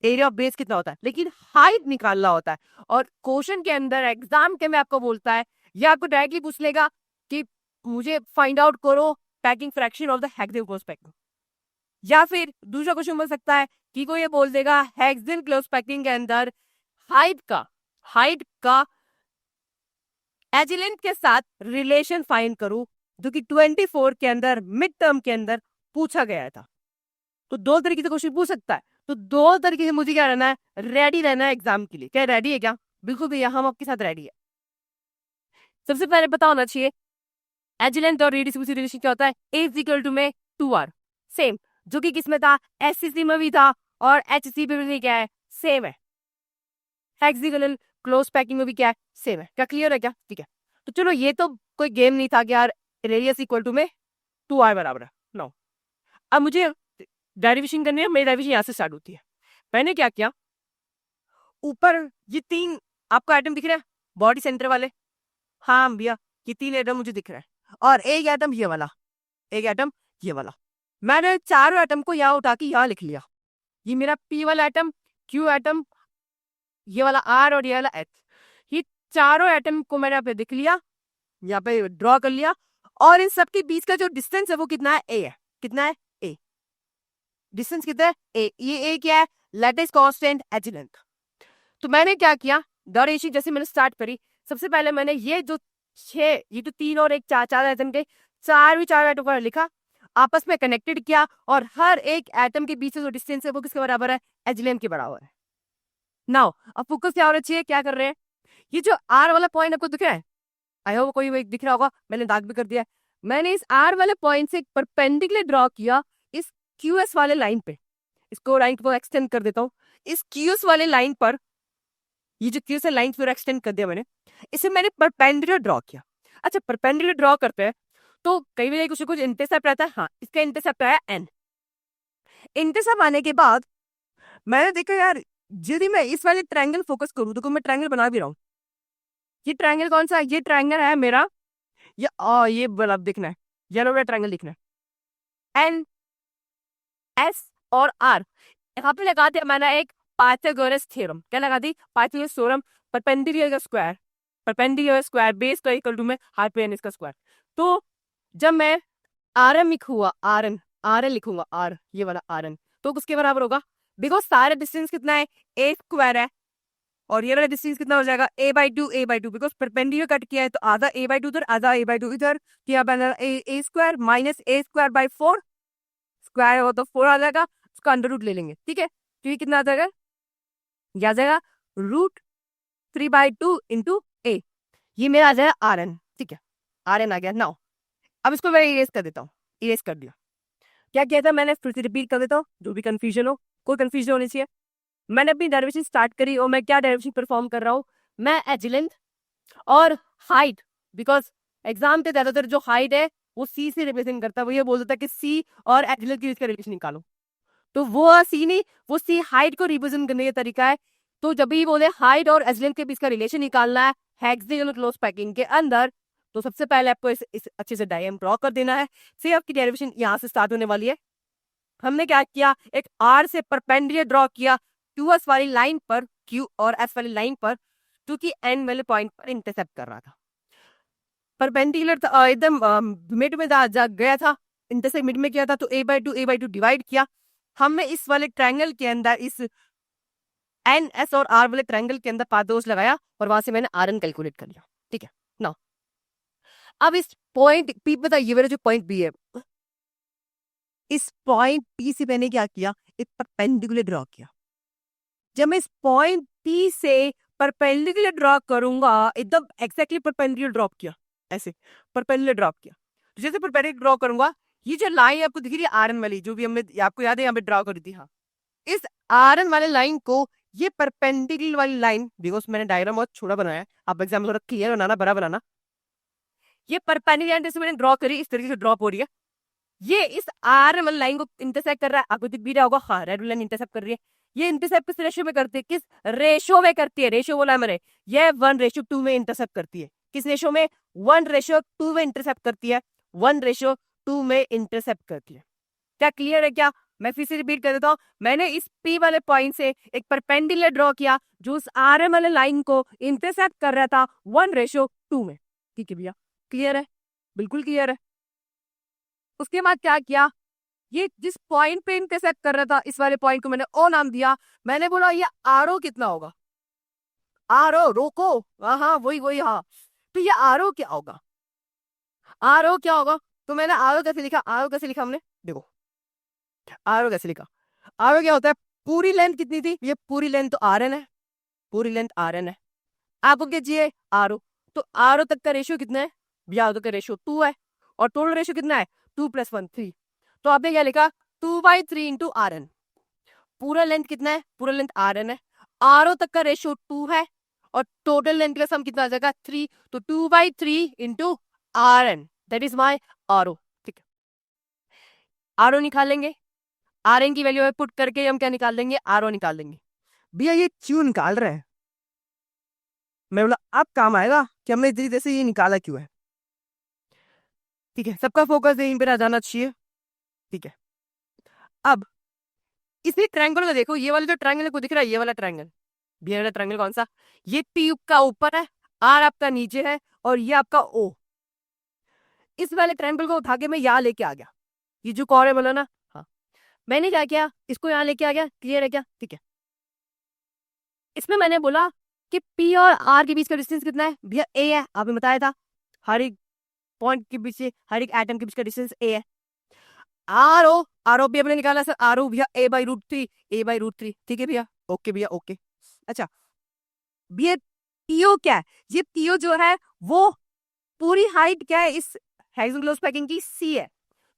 एरिया ऑफ बेस कितना होता है, लेकिन हाइट निकालना होता है। और क्वेश्चन के अंदर एग्जाम के में आपको बोलता है या आपको डायरेक्टली पूछ लेगा कि मुझे फाइंड आउट करो packing fraction of the hexagonal close packing, या फिर दूसरा क्वेश्चन बन सकता है कि कोई ये बोल देगा हेक्सागोनल क्लोज पैकिंग के अंदर हाइट का एजिलेंट के साथ रिलेशन फाइंड करूं, जो कि 24 के अंदर मिड टर्म के अंदर पूछा गया था। तो 2 तरीके से क्वेश्चन पूछ सकता है, तो 2 तरीके से मुझे क्या रहना है, रेडी रहना है एग्जाम के लिए। क्या रेडी है क्या? बिल्कुल भैया, हम आपके साथ रेडी है। सबसे पहले पता होना चाहिए एजिलेंट और रेडियोसिविटी रिलेशन क्या होता है, A = में 2R, सेम जो कि किसमें था, SCC में भी था और HC में भी क्या है, सेम है। हेक्सागोनल क्लोज पैकिंग में भी क्या है, सेम है। क्या क्लियर है क्या? ठीक है, तो चलो ये तो कोई गेम नहीं था कि यार रेडियस = में 2R बराबर है। नो, अब मुझे डेरिवेशन करनी है, मेरी डेरिवेशन यहाँ से स्टार्ट होती है। मैंने क्या किया, ऊपर ये 3 आपको आइटम दिख रहे हैं बॉडी सेंटर वाले, हाँ भैया ये 3 आइटम मुझे दिख रहा है, और एक आइटम ये वाला, एक आइटम ये वाला। मैंने चारों आइटम को यहाँ उठा के यहाँ लिख लिया, ये मेरा P वाला आइटम, Q आइटम, ये वाला R और ये वाला H, ये चारों आइटम को मैंने यहाँ पे लिख लिया, यहाँ पे ड्रॉ कर लिया। और इन सबके बीच का जो डिस्टेंस है वो कितना है, A है। कितना है, A। डिस्टेंस कितना है, A। ये A क्या है, लैटिस कांस्टेंट एज लेंथ। तो मैंने क्या किया, डेरिवेशन जैसे मैंने स्टार्ट करी, सबसे पहले मैंने ये जो 6, ये तो 3 और 1 4 आइटम के चार आइटम का लिखा, आपस में कनेक्टेड किया, और हर एक एटम के बीच से जो डिस्टेंस है वो किसके बराबर है, एच के बराबर है। नाउ अब फोकस क्या होना चाहिए, क्या कर रहे हैं, ये जो R वाला पॉइंट आपको दिख रहा है, आई होप कोई दिख रहा होगा, मैंने दाग भी कर दिया है। मैंने इस R वाले पॉइंट से परपेंडिकुलर ड्रॉ किया इस QS वाले लाइन पे, इसको लाइन को एक्सटेंड कर देता हूँ, इस QS वाले लाइन पर ये जो क्यू से लाइन पूरा एक्सटेंड कर दिया मैंने, इसे मैंने परपेंडिकुलर ड्रॉ किया। अच्छा, परपेंडिकुलर ड्रॉ करते हैं तो कई बार कुछ इंटरसेप्ट रहता है। हाँ, इसका इंटरसेप्ट आया एन। इंटरसेप्ट आने के बाद मैंने देखा यार, यदि मैं इस वाले ट्रायंगल फोकस करूँ तो मैं ट्रायंगल बना भी रहा हूँ। ये ट्रायंगल कौन सा है? ये ट्रायंगल है मेरा, ये बल्ब दिखना है, येलो वाला ट्रायंगल दिखना है। एन, एस और आर यहाँ पे लगा दिया मैंने एक पाइथागोरस थ्योरम। क्या लगा दी? पाइथागोरस थ्योरम, परपेंडिकुलर का स्क्वायर, परपेंडिकुलर स्क्वायर बेस का इक्वल टू में हाइपोटेन्यूज का स्क्वायर। तो जब मैं आर एम लिखूंगा, आर एन लिखूंगा, आर ये वाला आर एन, तो उसके बराबर होगा, बिकॉज सारे डिस्टेंस कितना है? ए स्क्वायर है, और ये वाला डिस्टेंस कितना हो जाएगा? a/2 बिकॉज परपेंडिकुलर कट किया है तो आधा a/2 इधर, आधा a/2 इधर, किया बना a square minus a square by 4, square हो तो 4 आ जाएगा, उसका अंडर रूट ले लेंगे। ठीक है, तो ये कितना आ जाएगा? ये आ जाएगा √3/2 इंटू ए, ये मेरा आ जाएगा आर एन। ठीक है, आर एन आ गया। नाउ अब इसको मैं इरेज कर देता हूँ। इरेज कर दिया। क्या किया था मैंने? फिर से रिपीट कर देता हूँ, जो भी कंफ्यूजन हो, कोई कंफ्यूजन होनी चाहिए। मैंने अपनी डेरिवेशन स्टार्ट करी और मैं क्या डेरिवेशन परफॉर्म कर रहा हूँ? मैं एज लेंथ और हाइट, बिकॉज एग्जाम पे ज्यादातर जो हाइट है वो सी से रिप्रेजेंट करता है। वो ये बोल देता है कि सी और एज लेंथ की इसका रिलेशन निकालो, तो वो सी नहीं, वो सी हाइट को रिप्रेजेंट करने का तरीका है। तो जब भी बोले हाइट और एज लेंथ के बीच का रिलेशन निकालना है हेक्सागोनल क्लोज पैकिंग के अंदर, तो सबसे पहले आपको इस अच्छे से डायग्राम ड्रॉ कर देना है। से आपकी डेरिवेशन यहाँ से स्टार्ट होने वाली है। हमने क्या किया? एक आर से परपेंडिकुलर ड्रॉ किया क्यू एस वाली लाइन पर, क्यू और एस वाली लाइन पर, क्योंकि एन वाले पॉइंट पर इंटरसेप्ट कर रहा था। परपेंडिकुलर एकदम मिड में गया था, इंटरसेप्ट मिड में किया था, तो a/2 डिवाइड किया। हमने इस वाले ट्रायंगल के अंदर इस एन एस और आर वाले ट्रायंगल के अंदर पाथोस लगाया और वहां से मैंने आर एन कैलकुलेट कर लिया। ठीक है, नाउ अब इस पॉइंट पी पे था, ये वाला जो पॉइंट बी है, इस पॉइंट पी से मैंने क्या किया? एक परपेंडिकुलर ड्रॉ किया। जब मैं इस पॉइंट पी से परपेंडिकुलर ड्रॉ करूंगा, एकदम एक्जैक्टली परपेंडिकुलर ड्रॉप किया, ऐसे परपेंडिकुलर ड्रॉप किया, तो जैसे परपेंडिकुलर ड्रॉ करूंगा, ये जो लाइन आपको दिख रही है आर एन वाली, जो भी हमने आपको याद है यहाँ पे ड्रॉ करी थी, हाँ, इस आर एन वाले लाइन को, ये परपेंडिकुलर वाली लाइन, बिकॉज मैंने डायग्राम बहुत छोटा बनाया है, आप एग्जाम में थोड़ा क्लियर बनाना, बड़ा बनाना, ये परपेंडिकुलर जैसे मैंने ड्रॉ करी, इस तरीके से ड्रॉप हो रही है, ये इस आर एन वाली लाइन को इंटरसेक्ट कर रहा है। आपको दिख भी रहा होगा, हाँ, रेड लाइन इंटरसेप्ट कर रही है। ये इंटरसेप्ट किस रेशियो में करती है? किस रेशियो में करती है? रेशियो बोला मैंने, ये 1:2 में इंटरसेप्ट करती है। किस रेशियो में? 1:2 में इंटरसेप्ट करती है, 1:2 में इंटरसेप्ट करती है। क्या क्लियर है क्या? मैं फिर से रिपीट कर देता हूँ। मैंने इस पी वाले पॉइंट से एक परपेंडिकुलर ड्रॉ किया जो उस आर एम वाले लाइन को इंटरसेप्ट कर रहा था 1:2 में। ठीक है भैया, क्लियर है? बिल्कुल क्लियर है। उसके बाद क्या किया? ये जिस पॉइंट पे इंटरसेक्ट कर रहा था, इस वाले पॉइंट को मैंने ओ नाम दिया। मैंने बोला ये आर कितना होगा? आर रोको, हाँ वही वही, हाँ, तो ये आर क्या होगा? आर क्या होगा? तो मैंने आर कैसे लिखा? आर कैसे लिखा हमने? देखो आर कैसे लिखा। आर क्या होता है? पूरी लेंथ कितनी थी? ये पूरी लेंथ तो आर एन है, पूरी लेंथ आर एन है। आपको क्या चाहिए? आर तो आर तक का रेशियो कितना है भैया? का रेशियो 2 है, और टोटल रेशियो कितना है? 2 + 1 3। तो आपने क्या लिखा? 2/3 इंटू आर एन। पूरा लेंथ कितना है? पूरा लेंथ आर एन है, आर तक का रेशियो 2 है, और टोटल लेंथ का सम कितना आ जाएगा? 3। तो 2/3 into R N, that is my R. ठीक है, आर निकालेंगे, आर एन की वैल्यू पुट करके हम क्या निकाल देंगे? आर निकाल देंगे। भैया ये क्यों निकाल रहे हैं? मैं बोला अब काम आएगा कि हमने इस तरीके से ये निकाला क्यों है। ठीक है, सबका फोकस यहीं पर आ जाना चाहिए। ठीक है, अब इसी ट्रायंगल में देखो, ये वाला जो ट्रायंगल को दिख रहा है, ये वाला ट्रायंगल, ये वाला ट्रायंगल कौन सा? ये ट्यूब का ऊपर है, आर आपका नीचे है, और ये आपका ओ। इस वाले ट्रायंगल को उठा के मैं यहाँ लेके आ गया, ये जो कॉर्नर बोला ना, हाँ, मैंने क्या किया? इसको यहाँ लेके आ गया। क्लियर है क्या? ठीक है, इसमें मैंने बोला कि पी और आर के बीच का डिस्टेंस कितना है भैया? ए है, आपने बताया था, हर एक पॉइंट के बीच से, हर एक एटम के बीच का डिस्टेंस ए है। आर ओ भी हमने निकाला सर, आर ओ भैया a/√3, a/√3। ठीक है भैया, ओके भैया, ओके। अच्छा भैया पीओ क्या है? ये पीओ जो है वो पूरी हाइट क्या है इस हेक्सागोनल पैकिंग की? सी है।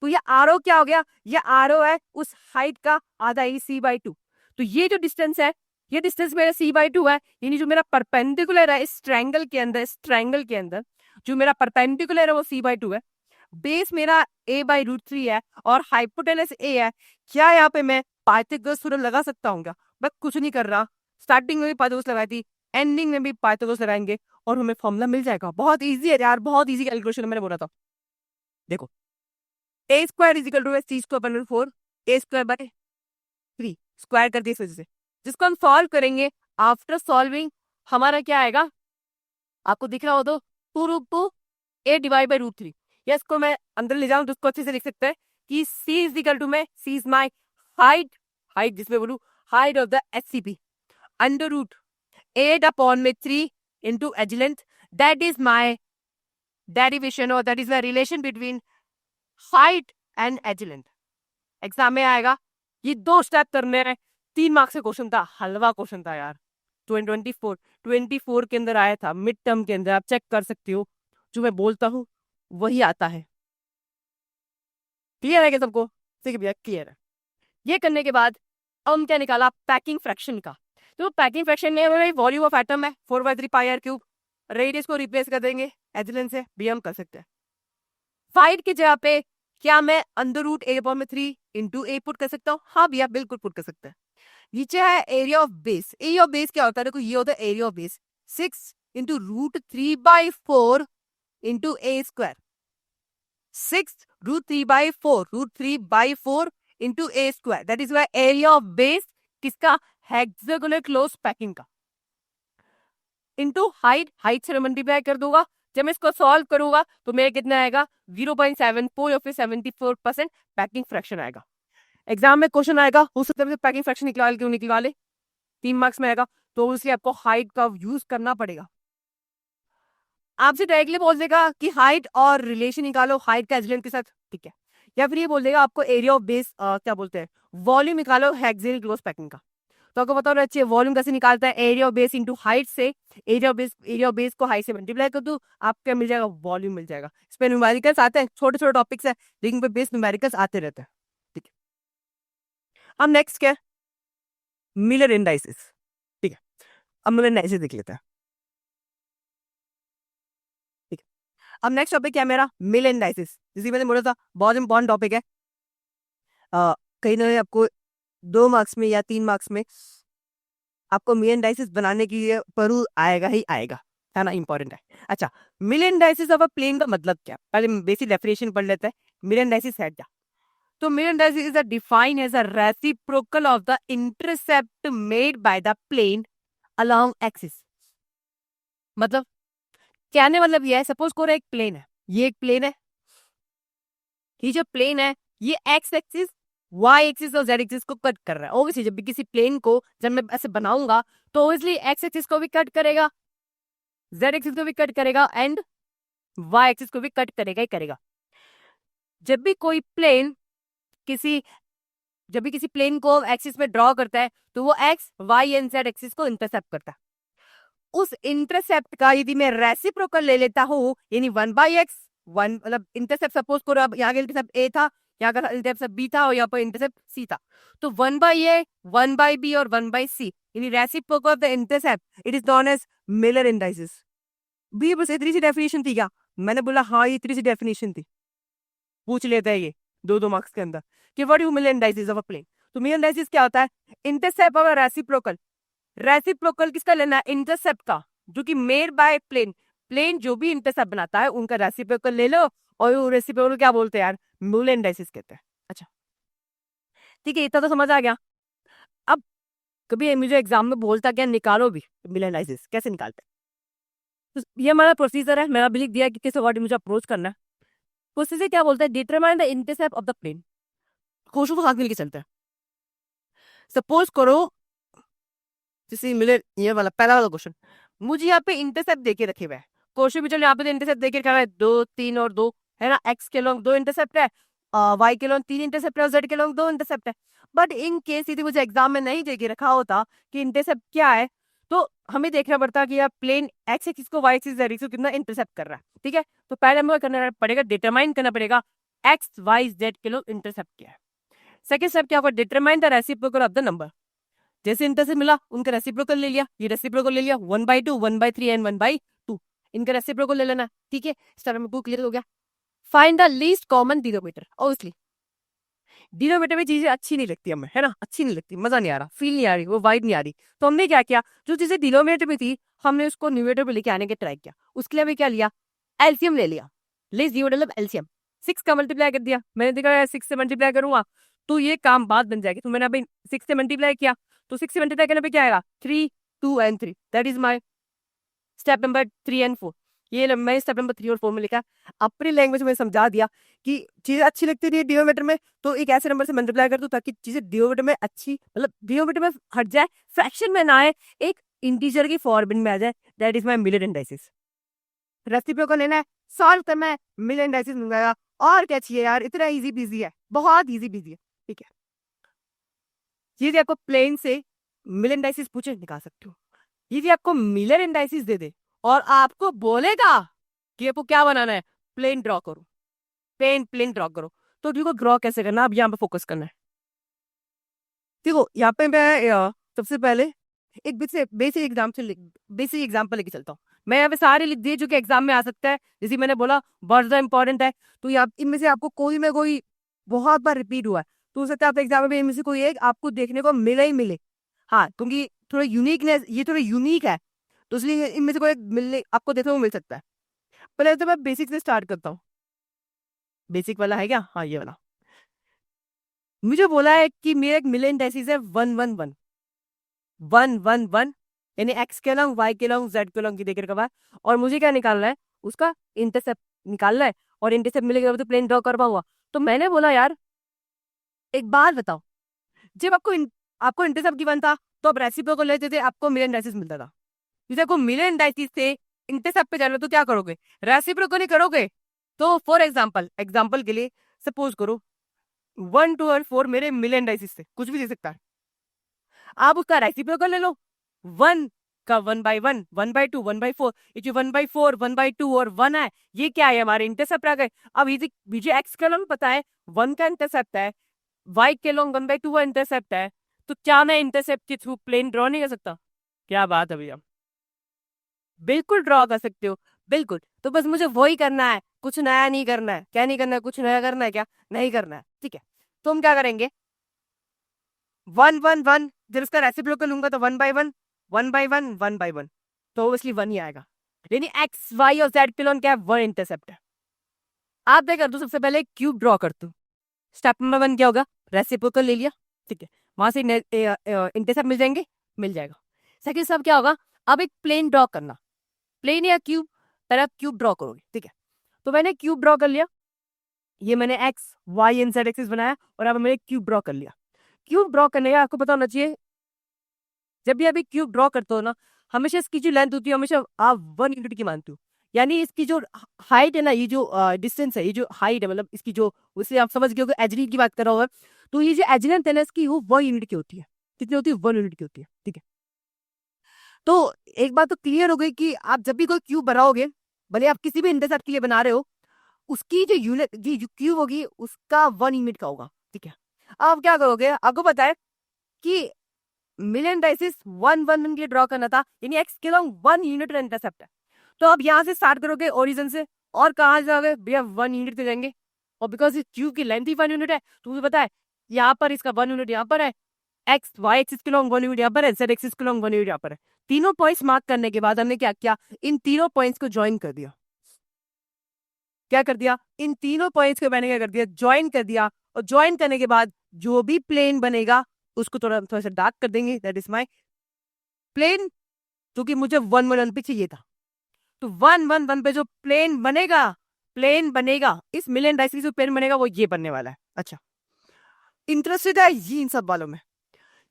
तो ये आर क्या हो गया? ये आर है उस हाइट का आधा ही, c/2। तो ये जो डिस्टेंस है ये डिस्टेंस मेरा c/2 है, यानी जो मेरा परपेंडिकुलर है इस ट्रायंगल के अंदर जो मेरा परपेंडिकुलर है वो c/2 है। बेस मेरा a/√3 है और हाइपोटेनस a है। क्या यहाँ पे मैं पाइथागोरस थ्योरम लगा सकता हूँ क्या? मैं कुछ नहीं कर रहा, स्टार्टिंग में भी पाइथागोरस लगाई थी, एंडिंग में भी पाइथागोरस लगाएंगे और हमें फॉर्मूला मिल जाएगा। बहुत इजी है यार, बहुत इजी कैलकुलेशन मैंने बोला था। देखो a² = c²/4 a²/3 स्क्वायर कर दिया इस वजह से, जिसको हम सॉल्व करेंगे। आफ्टर सॉल्विंग हमारा क्या आएगा, आपको दिख रहा हो तो 2√2 a/√3। या इसको मैं अंदर ले जाऊं तो उसको अच्छे से लिख सकते हैं कि c इज माई हाइट जिसमें बोलू height of the SCP under root 8/3 into edge length. That is my derivation or that is the relation between height and edge length. Exam में आएगा, ये 2 स्टेप करने हैं। 3 मार्क्स का क्वेश्चन था, हलवा question था यार। 24 के अंदर आया था, मिड टर्म के अंदर, आप चेक कर सकते हो। जो मैं बोलता हूँ वही आता है। क्लियर है क्या सबको? ठीक है भैया, क्लियर है। ये करने के बाद हम क्या निकाला, पैकिंग फ्रैक्शन का। तो पैकिंग फ्रैक्शन में वॉल्यूम ऑफ एटम है 4/3 πr³। रेडियस को रिप्लेस कर देंगे एज से, भी हम कर सकते हैं। फाइड की जगह पे क्या मैं √a/3 इंटू a पुट कर सकता हूँ? हाँ भैया, बिल्कुल पुट कर सकते हैं। नीचे है area of base. Area of base क्या होता है? देखो ये होता है area of base 6 into √3/4 into a²। 6 √3/4 into a²। That is why area of base किसका? हेक्सागोनल क्लोज पैकिंग का। इंटू हाइट से मल्टीप्लाई कर दूंगा। जब मैं इसको सॉल्व करूंगा तो मेरे कितना आएगा 0.74 या फिर 74% पैकिंग फ्रैक्शन आएगा। एग्जाम में क्वेश्चन आएगा, हो सकता है पैकिंग फ्रैक्शन निकलवा ले 3 मार्क्स में आएगा, तो इसलिए आपको हाइट का यूज करना पड़ेगा। आपसे डायरेक्टली बोल देगा कि हाइट और रिलेशन निकालो हाइट का एज के साथ, ठीक है। या फिर ये बोल देगा आपको एरिया ऑफ बेस क्या बोलते हैं, वॉल्यूम निकालो हेक्सागोनल क्लोज पैकिंग का। तो आपको पता होना चाहिए वॉल्यूम कैसे निकालता है, area of base into height से। एरिया ऑफ बेस को हाइट से मल्टीप्लाई कर दो, आपको क्या मिल जाएगा, वॉल्यूम मिल जाएगा। इस पे न्यूमेरिकल्स आते हैं, छोटे छोटे टॉपिक्स है लेकिन पे बेस न्यूमेरिकल्स आते रहते हैं, ठीक है। अब नेक्स्ट क्या है, मिलर इंडाइसिस, ठीक है। अब मिलर इंडाइसिस देख लेते हैं, ठीक है। अब नेक्स्ट टॉपिक क्या है मेरा, मिलर इंडाइसिस। जिसे मैंने बोला था बहुत इंपॉर्टेंट टॉपिक है। कहीं ना आपको 2 मार्क्स में या 3 मार्क्स में आपको मिलर इंडाइसिस बनाने के लिए परू आएगा ही आएगा, है ना, इंपॉर्टेंट है। अच्छा, Miller indices of a plane का मतलब क्या? पहले बेसिक डेफिनेशन पढ़ लेते हैं। मिलर इंडाइसिस है क्या? तो Miller indices is defined as a reciprocal of the intercept made by the plane along axis. मतलब कहने मतलब ये है, सपोज करो एक प्लेन है, ये एक प्लेन है, ये जो प्लेन है ये एक्स एक्सिस वाई एक्सिस और जेड एक्सिस को कट कर रहा है। ऑब्वियसली जब भी किसी प्लेन को जब मैं ऐसे बनाऊंगा तो ऑब्वियसली एक्स एक्सिस को भी कट करेगा, जेड एक्सिस को भी कट करेगा एंड वाई एक्सिस को भी कट करेगा ही करेगा। जब भी कोई प्लेन किसी को एक्सिस में ड्रॉ करता है तो वो X Y and Z axis को इंटरसेप्ट करता है। उस इंटरसेप्ट का यदि मैं रेसिप्रोकल ले लेता हूं, यानी 1/x, मतलब इंटरसेप्ट सपोज करो, अब यहाँ का इंटरसेप्ट a था, यहाँ का इंटरसेप्ट b था और यहाँ पर इंटरसेप्ट c था, तो 1/a 1/b और 1/c यानी reciprocal of the intercept, it is known as Miller indices. B बस इतनी सी डेफिनेशन थी क्या? मैंने बोला हाँ, ये इतनी सी डेफिनेशन थी। पूछ लेता है ये 2 मार्क्स के अंदर कि what you Miller indices of a plane. तो मिलर इंडाइसिस क्या होता है? Intercept of reciprocal. रेसिप्रोकल किसका लेना है? इंटरसेप्ट का, जो कि मेड बाय प्लेन। प्लेन जो भी इंटरसेप्ट बनाता है उनका रेसिप्रोकल ले लो, और वो रेसिप्रोकल क्या बोलते हैं यार, मिलर इंडाइसिस कहते हैं। अच्छा ठीक है, इतना तो समझ आ गया। अब कभी मुझे एग्जाम में बोलता क्या, निकालो भी मिलर इंडाइसिस कैसे निकालते हैं। तो ये हमारा प्रोसीजर है, मैंने अभी लिख दिया कि किस अकॉर्डिंग मुझे अप्रोच करना है। प्रोसीजर क्या बोलता है, determine the intercept of the plane. Question को साथ मिलकर चलते हैं। सपोज करो जैसे मिलर, ये वाला पहला वाला क्वेश्चन, मुझे यहाँ पे इंटरसेप्ट देके रखे हुए हैं। क्वेश्चन भी चलो यहाँ पे इंटरसेप्ट देके रखा है 2 3 और 2, है ना। एक्स के लॉन्ग 2 इंटरसेप्ट है, वाई के लॉन्ग 3 इंटरसेप्ट है और जेड के लॉन्ग 2 इंटरसेप्ट है। बट इन केस यदि मुझे एग्जाम में नहीं देके रखा होता कि इंटरसेप्ट क्या है, तो हमें देखना पड़ता कि यार प्लेन एक्स एक्सिस को वाई एक्सिस जेड एक्सिस को कितना इंटरसेप्ट कर रहा है, ठीक है। तो पहले हमें करना पड़ेगा, डिटरमाइन करना पड़ेगा एक्स वाई जेड के लोग इंटरसेप्ट क्या है। सेकंड स्टेप क्या होगा, determine the reciprocal of the number. जैसे इंटरसेप्ट मिला उनका रेसिप्रोकल ले लिया, ये रेसिप्रोकल ले लिया 1/2, 1/3 एंड 1/2, इनका रेसिप्रोकल ले लेना। ठीक है, स्टेप नंबर 2 क्लियर हो गया। Find the least common denominator. Obviously denominator में चीजें अच्छी नहीं लगती हमें, है ना, अच्छी नहीं लगती, मजा नहीं आ रहा, फील नहीं आ रही, वो वाइब नहीं आ रही। तो हमने क्या किया, जो चीजें डिनोमिनेटर में थी हमने उसको न्यूमरेटर में लेके आने के ट्राई किया। उसके लिए हमें क्या लिया, एलसीएम ले लिया। लेस जीरो मतलब एलसीएम, 6 का मल्टीप्लाई कर दिया। मैंने देखा 6 से मल्टीप्लाई करूंगा तो ये काम बात बन जाएगी, तो मैंने अभी 6 से मल्टीप्लाई किया, तो 6 से मल्टीप्लाई करने पे क्या आएगा, 3, 2 and 3। That is my step number 3 and 4। ये मैं स्टेप नंबर 3 और 4 में लिखा। अपनी लैंग्वेज में समझा दिया कि चीजें अच्छी लगती रही डिनोमिनेटर में तो एक ऐसे नंबर से मल्टीप्लाई कर दूं ताकि चीजें डिनोमिनेटर में अच्छी, मतलब डिनोमिनेटर में हट जाए, फ्रैक्शन में ना आए, एक इंटीजर की फॉर्मेट में आ जाए। That is my million indices. Reciprocal लेना है, सॉल्व करना है, मिलियन इंडाइसिस मिल जाएगा। और क्या चाहिए यार, इतना इजी बिजी है, बहुत इजी बिजी है। ठीक है, यदि आपको प्लेन से मिलियन इंडाइसिस पूछे निकाल सकते हो। यदि आपको मिलियन इंडाइसिस दे दे और आपको बोलेगा कि आपको क्या बनाना है, प्लेन ड्रॉ करो, प्लेन ड्रॉ करो, तो देखो ड्रॉ कैसे करना, अब यहाँ पे फोकस करना है। देखो यहाँ पे मैं सबसे पहले एक बेसिक एग्जाम्पल लेके चलता हूँ। मैं यहाँ पे सारे लिख दिए जो कि एग्जाम में आ सकता है। जैसे मैंने बोला बहुत ज्यादा इंपॉर्टेंट है, तो यहाँ इनमें से आपको कोई में कोई बहुत बार रिपीट हुआ है, तो हो सकता है आप एग्जाम में इनमें से कोई एक आपको देखने को मिले ही मिले। हाँ, क्योंकि थोड़ा यूनिकनेस, ये थोड़ा यूनिक है, तो इसलिए इनमें से कोई एक मिलने आपको देखने को मिल सकता है। पहले तो मैं बेसिक से स्टार्ट करता हूँ। बेसिक वाला है क्या, हाँ ये वाला। मुझे बोला है कि मेरा एक मिलियन इंडाइसिस है 111 111, यानी एक्स के लॉन्ग, वाई के लॉन्ग, जेड के लॉन्ग की देख रखा, और मुझे क्या निकालना है, उसका इंटरसेप्ट निकालना है। और इंटरसेप्ट मिलेगा तो प्लेन ड्रॉ कर पाऊंगा। तो मैंने बोला यार एक बात बताओ, जब आपको इंटरसेप्ट गिवन था तो आप रेसिप्रोकल लेते थे, आपको मिलियन इंडाइसिस मिलता था। जैसे आपको मिलियन इंडाइसिस से इंटरसेप्ट पे जाना तो क्या करोगे, रेसिप्रोकल ही करोगे। तो फॉर एग्जाम्पल के लिए सपोज करो 1, 2 और 4 मेरे मिलियन इंडाइसिस से, कुछ भी दे सकता है, आप उसका रेसिप्रोकल ले लो। 1 का 1/1, 1/2, 1/4, ये जो 1/4, 1/2 और 1 है, ये क्या है, हमारे इंटरसेप्ट आ गए। अब ये मुझे एक्स का लॉन्ग पता है, 1 का इंटरसेप्ट है, वाई के लॉन्ग 1/2 का इंटरसेप्ट है, तो क्या मैं इंटरसेप्ट के थ्रू प्लेन ड्रॉ नहीं कर सकता? क्या बात है भैया, बिल्कुल ड्रॉ कर सकते हो, बिल्कुल। तो बस मुझे वही करना है, कुछ नया नहीं करना है। क्या नहीं करना है, कुछ नया करना है क्या, नहीं करना है। ठीक है, तो हम क्या करेंगे, 111, जब इसका रेसिप्रोकल लूंगा तो 1/1, 1/1, 1/1, तो ऑब्वियसली 1 ही आएगा। यानी एक्स, वाई और जेड पिलोन क्या है, 1 इंटरसेप्ट है। आप क्या कर दो, सबसे पहले क्यूब ड्रॉ कर दो। स्टेप नंबर 1 क्या होगा, रेसिप्रोकल ले लिया, ठीक है, वहां से इंटरसेप्ट मिल जाएंगे, मिल जाएगा। सेकंड स्टेप क्या होगा, अब एक प्लेन ड्रॉ करना, प्लेन या क्यूब, पहले आप क्यूब ड्रॉ करोगे। ठीक है, तो मैंने क्यूब ड्रॉ कर लिया, ये मैंने X, Y and Z axis बनाया, और अब मैंने क्यूब ड्रॉ कर लिया। क्यूब ड्रॉ करने का आपको पता होना चाहिए, जब भी आप एक क्यूब ड्रॉ करते हो ना, हमेशा इसकी जो लेंथ होती है हमेशा आप 1 यूनिट की मानते हो। यानी इसकी जो हाइट है ना, ये जो डिस्टेंस है, ये जो हाइट है, मतलब इसकी जो, उसे आप समझ गए हो, एजरी की बात कर रहा होगा, तो ये जो एज लेंथ है ना इसकी, वो 1 यूनिट की होती है। कितनी होती है, 1 यूनिट की होती है। ठीक है, तो एक बात तो क्लियर हो गई कि आप जब भी कोई क्यूब बनाओगे, भले आप किसी भी इंटरसेप्ट के लिए बना रहे हो, उसकी जो यूनिट, जो क्यूब होगी उसका 1 यूनिट का होगा। ठीक है, अब आप क्या करोगे, आपको पता है कि मिलियन डाइसिस 111 के लिए ड्रॉ करना था, यानी एक्स के लॉन्ग 1 यूनिट का इंटरसेप्ट है। तो आप यहाँ से स्टार्ट करोगे ओरिजिन से, और कहाँ जाओगे भैया, 1 यूनिट पे जाएंगे। और बिकॉज इस क्यूब की लेंथ ही 1 यूनिट है, तो मुझे पता है यहाँ पर इसका 1 यूनिट यहाँ पर है, एक्स वाई एक्सिस के लॉन्ग 1 यूनिट यहाँ पर है, जेड एक्सिस के लॉन्ग 1 यूनिट यहाँ पर है। तीनों पॉइंट्स मार्क करने के बाद हमने क्या किया, इन तीनों पॉइंट्स को ज्वाइन कर दिया। क्या कर दिया, इन तीनों पॉइंट्स को मैंने क्या कर दिया, ज्वाइन कर दिया। और ज्वाइन करने के बाद जो भी प्लेन बनेगा उसको थोड़ा सा डार्क कर देंगे, दैट इज माई प्लेन, क्योंकि मुझे 111 पे चाहिए था। तो 111 पे जो प्लेन बनेगा इस मिलियन डाइसिस जो प्लेन बनेगा वो ये बनने वाला है। अच्छा, इंटरेस्टेड है ये इन सब वालों में?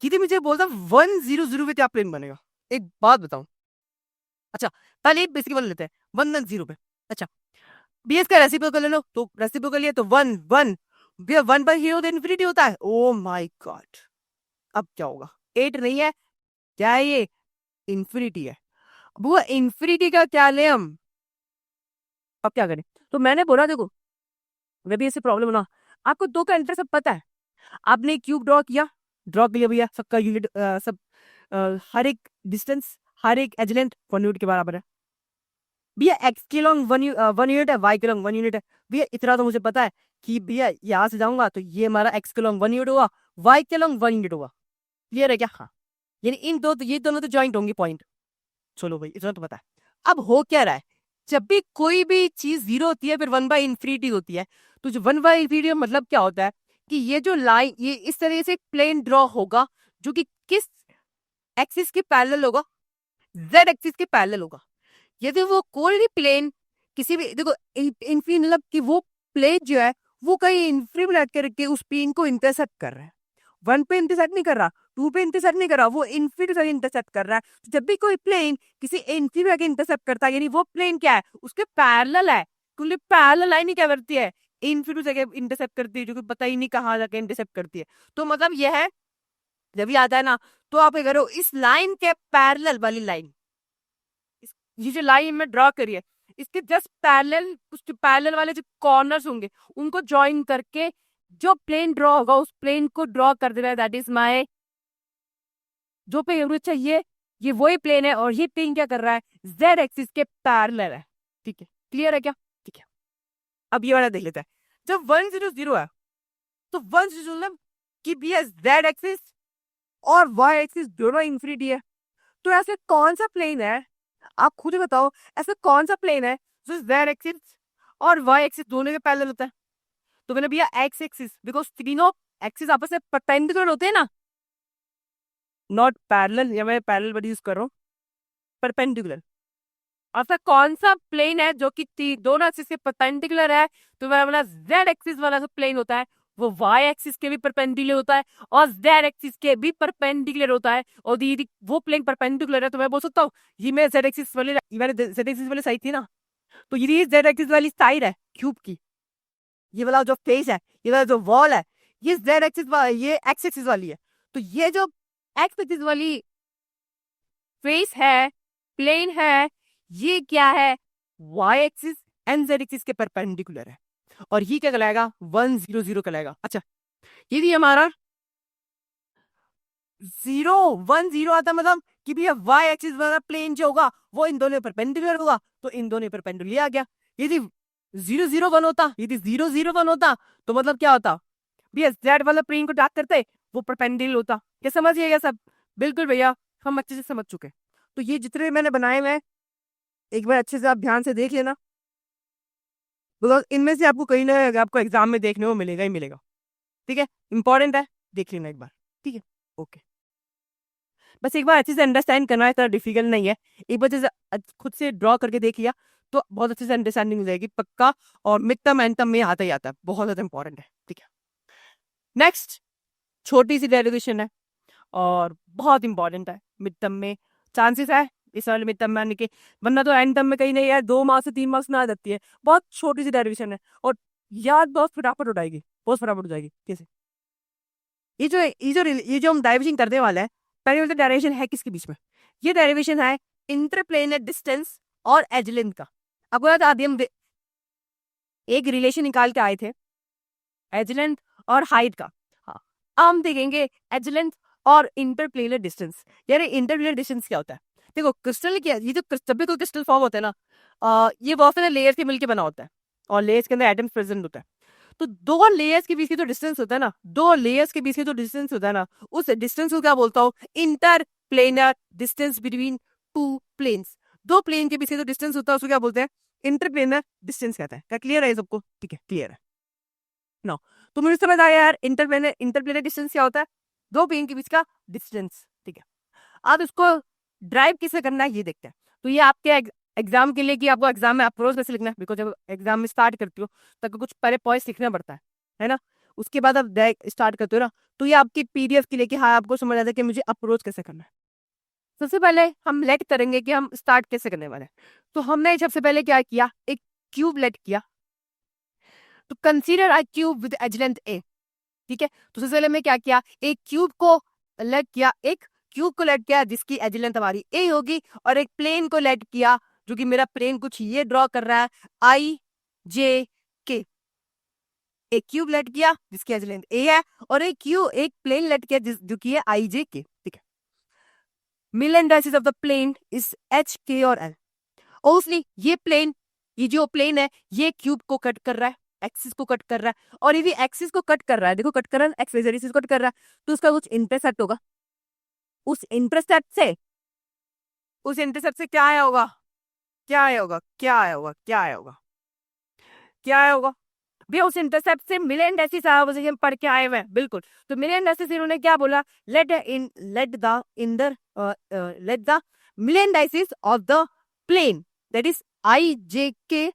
यदि मुझे बोलता 100 पे क्या प्लेन बनेगा, एक बात बताऊं। अच्छा, पहले बेसिक वाला लेते हैं 110 पे। अच्छा, बीएस का रेसिप्रोकल ले लो, तो रेसिप्रोकल लिया तो 1 1, भैया 1/0 तो इन्फिनिटी होता है। ओ माय गॉड, अब क्या होगा, 8 नहीं है, क्या है ये, इन्फिनिटी है। वो इन्फिनिटी का क्या ले हम, अब क्या करें? तो मैंने बोला देखो, वे भी ऐसे प्रॉब्लम ना, आपको 2 का इंटरसेप्ट पता है, आपने क्यूब ड्रॉ किया, ड्रॉ कर लिया भैया, सबका यूनिट सब हर एक डिस्टेंस, हर एक एज लेंथ 1 यूनिट के बराबर है। भैया एक्स के लॉन्ग 1 यूनिट है, वाई के लॉन्ग 1 यूनिट है। भैया इतना तो मुझे पता है कि भैया यहाँ से जाऊंगा तो ये हमारा एक्स के लॉन्ग 1 यूनिट हुआ, वाई के लॉन्ग 1 यूनिट हुआ। क्लियर है क्या? हाँ, यानी इन दो ये दोनों तो ज्वाइंट होंगे पॉइंट। चलो भाई, इतना तो पता है। अब हो क्या रहा है, जब भी कोई भी चीज जीरो होती है फिर 1/इंफिनिटी होती है। तो जो 1/इंफिनिटी मतलब क्या होता है कि ये जो लाइन, ये इस तरह से प्लेन ड्रॉ होगा जो कि किस एक्सिस के पैरेलल होगा? जेड एक्सिस के पैरेलल होगा। यदि वो कोई भी प्लेन किसी भी, देखो इंफिनिटी मतलब कि वो प्लेन जो है वो कहीं इंफिनिटी करके उस प्लेन को इंटरसेक्ट कर रहा है। 1 पे इंटरसेक्ट नहीं कर रहा, 2 पे इंटरसेक्ट नहीं कर रहा, वो इन्फिनिटी से इंटरसेक्ट कर रहा है। तो जब भी कोई प्लेन किसी इन्फिनिटी के इंटरसेप्ट करता है, यानी वो प्लेन क्या है, उसके पैरेलल है। क्योंकि पैरेलल लाइन ही क्या करती है, इन्फिनिटी से इंटरसेप्ट करती है, जो कि पता ही नहीं कहाँ जाके इंटरसेप्ट करती है। तो मतलब यह है, जब भी आता है ना, तो आप क्या करो, इस लाइन के पैरेलल वाली लाइन, ये जो लाइन में ड्रॉ करी है, इसके जस्ट पैरेलल, उसके पैरेलल वाले जो कॉर्नर्स होंगे उनको ज्वाइन करके जो प्लेन ड्रॉ होगा उस प्लेन को ड्रॉ कर देना है। दैट इज माय जो पे चाहिए, ये वही प्लेन है और ये प्लेन क्या कर रहा है, जेड एक्सिस के पैरेलल है। ठीक है, क्लियर है क्या? ठीक है, अब ये वाला देख लेते हैं। जब 1 0 0 है तो 1 0 मतलब कि भी जेड एक्सिस और वाई एक्सिस दोनों इंफिनिटी है। तो ऐसे कौन सा प्लेन है, आप खुद ही बताओ, ऐसा कौन सा प्लेन है जो जेड एक्सिस और वाई एक्सिस दोनों के पैरेलल होता है? तो मैंने भैया एक्स एक्सिस, बिकॉज तीनों एक्सिस आपस में परपेंडिकुलर होते हैं ना, नॉट पैरेलल, या मैं पैरेलल वर्ड यूज कर रहा हूँ, परपेंडिकुलर। ऐसा कौन सा प्लेन है जो कि दोनों एक्सिस के परपेंडिकुलर है? तो मेरा वाला जेड एक्सिस वाला जो प्लेन होता है वो वाई एक्सिस के भी परपेंडिकुलर होता है और जेड एक्सिस के भी परपेंडिकुलर होता है। और यदि वो प्लेन परपेंडिकुलर है तो मैं बोल सकता हूँ ये मैं जेड एक्सिस वाले, जेड एक्सिस वाली साइड थी ना, तो ये जेड एक्सिस वाली साइड है क्यूब की, ये वाला जो फेस है, ये वाला जो वॉल है, ये जेड एक्सिस ये एक्स एक्सिस वाली है। तो ये जो एक्स एक्सिस वाली फेस है, प्लेन है, ये क्या है, Y axis and Z axis के परपेंडिकुलर है। और ये क्या कहलाएगा, 1 0 0 कहलाएगा। अच्छा, यदि हमारा 0 1 0 आता मतलब कि भैया वाई एक्सिस वाला प्लेन जो होगा वो इन दोनों परपेंडिकुलर होगा, तो इन दोनों परपेंडिकुलर आ गया। यदि 0 0 1 होता, यदि 0 0 1 होता तो मतलब क्या होता भैया, जेड वाला प्लेन को डार्क करते वो परपेंडिकुलर होता। क्या समझिएगा सब? बिल्कुल भैया, हम अच्छे से समझ चुके। तो ये जितने मैंने बनाए हुए हैं एक बार अच्छे से आप ध्यान से देख लेना, बिकॉज इनमें से आपको कहीं ना आपको एग्जाम में देखने को मिलेगा ही मिलेगा। ठीक है, इंपॉर्टेंट है, देख लेना एक बार। ठीक है, ओके, बस एक बार अच्छे से अंडरस्टैंड करना है, इतना डिफिकल्ट नहीं है। एक बार जैसे खुद से ड्रॉ करके देख लिया तो बहुत अच्छे से अंडरस्टैंडिंग हो जाएगी पक्का। और मिडटर्म एंटम में आता ही आता है, बहुत ज्यादा इंपॉर्टेंट है। ठीक है, नेक्स्ट छोटी सी डेरिवेशन है और बहुत इंपॉर्टेंट है मिडटर्म में, चांसेस है इस वाले मिडटर्म में आने के, वरना तो एंड टर्म में कहीं नहीं है, 2 मार्क्स से 3 मार्क्स में आ जाती है। बहुत छोटी सी डेरिवेशन है और याद बहुत फटाफट उठाएगी, बहुत फटाफट हो जाएगी। कैसे? ये जो हम डेरिवेशन करने वाले हैं, पहले वाला डेरिवेशन है किसके बीच में, ये डेरिवेशन है इंटरप्लेनर डिस्टेंस और एज लेंथ का। आपको याद आदि हम एक रिलेशन निकाल के आए थे एज लेंथ और हाइट का। हाँ, अब हम देखेंगे एज लेंथ और इंटरप्लेनर डिस्टेंस। यानी इंटरप्लेनर डिस्टेंस क्या होता है? देखो क्रिस्टल क्या, ये जो जब भी कोई क्रिस्टल फॉर्म होता है ना, ये बहुत सारे लेयर से मिलकर बना होता है और लेयर्स के अंदर एटम्स प्रेजेंट होता है। तो दो लेयर्स के बीच की जो डिस्टेंस होता है ना, दो लेयर्स के बीच की जो डिस्टेंस होता है ना, उस डिस्टेंस को क्या बोलता हूँ, inter planar distance between two planes. दो प्लेन के बीच की जो डिस्टेंस होता है उसको क्या बोलते हैं, इंटरप्लेनर डिस्टेंस कहता है। क्या क्लियर है सबको? ठीक है, क्लियर है ना? तो मुझे समझ आया यार, इंटरप्लेनर डिस्टेंस क्या होता है, दो प्लेन के बीच का डिस्टेंस। ठीक है, अब इसको ड्राइव किसे करना है ये देखते हैं। तो ये आपके एग्जाम के लिए कि आपको एग्जाम में अप्रोच कैसे लिखना है, बिकॉज जब एग्जाम में स्टार्ट करती हो तब कुछ पहले पॉइंट्स लिखना पड़ता है ना, उसके बाद आप स्टार्ट करते हो ना, तो ये आपकी पीडीएफ के लिए कि हाँ आपको समझ आता है कि मुझे अप्रोच कैसे करना है। सबसे पहले हम लेट करेंगे कि हम स्टार्ट कैसे करने वाले हैं। तो हमने सबसे पहले क्या किया, एक क्यूब लेट किया। तो consider a cube with edge length a. ठीक है, तो सबसे पहले मैं क्या किया, एक क्यूब को लेट किया, एक क्यूब को लेट किया जिसकी एज लेंथ हमारी ए होगी, और एक प्लेन को लेट किया जो कि मेरा प्लेन कुछ ये ड्रॉ कर रहा है, आई जे के। एक क्यूब लेट किया जिसकी एज लेंथ ए है और एक प्लेन लेट किया जो कि है आई जे के। ठीक है, Miller indices of the plane is H, K और एल। ओब्वियसली ये प्लेन, ये जो प्लेन है ये क्यूब को कट कर रहा है, एक्सिस को कट कर रहा है, और यदि एक्सिस को कट कर रहा है, देखो कट कर रहा है, एक्स एक्सिस को कट कर रहा है, तो उसका कुछ इंटरसेप्ट होगा। उस इंटरसेप्ट से क्या आया होगा, क्या आया होगा, क्या आया होगा, क्या आया होगा, क्या आया होगा भैया? उस इंटरसेप्ट से मिले इंडाइसिस आया, जैसे हम पढ़ के आए हुए हैं, बिल्कुल। तो मिले इंडाइसिस इन्होंने क्या बोला, let the Miller indices of the plane that is I J K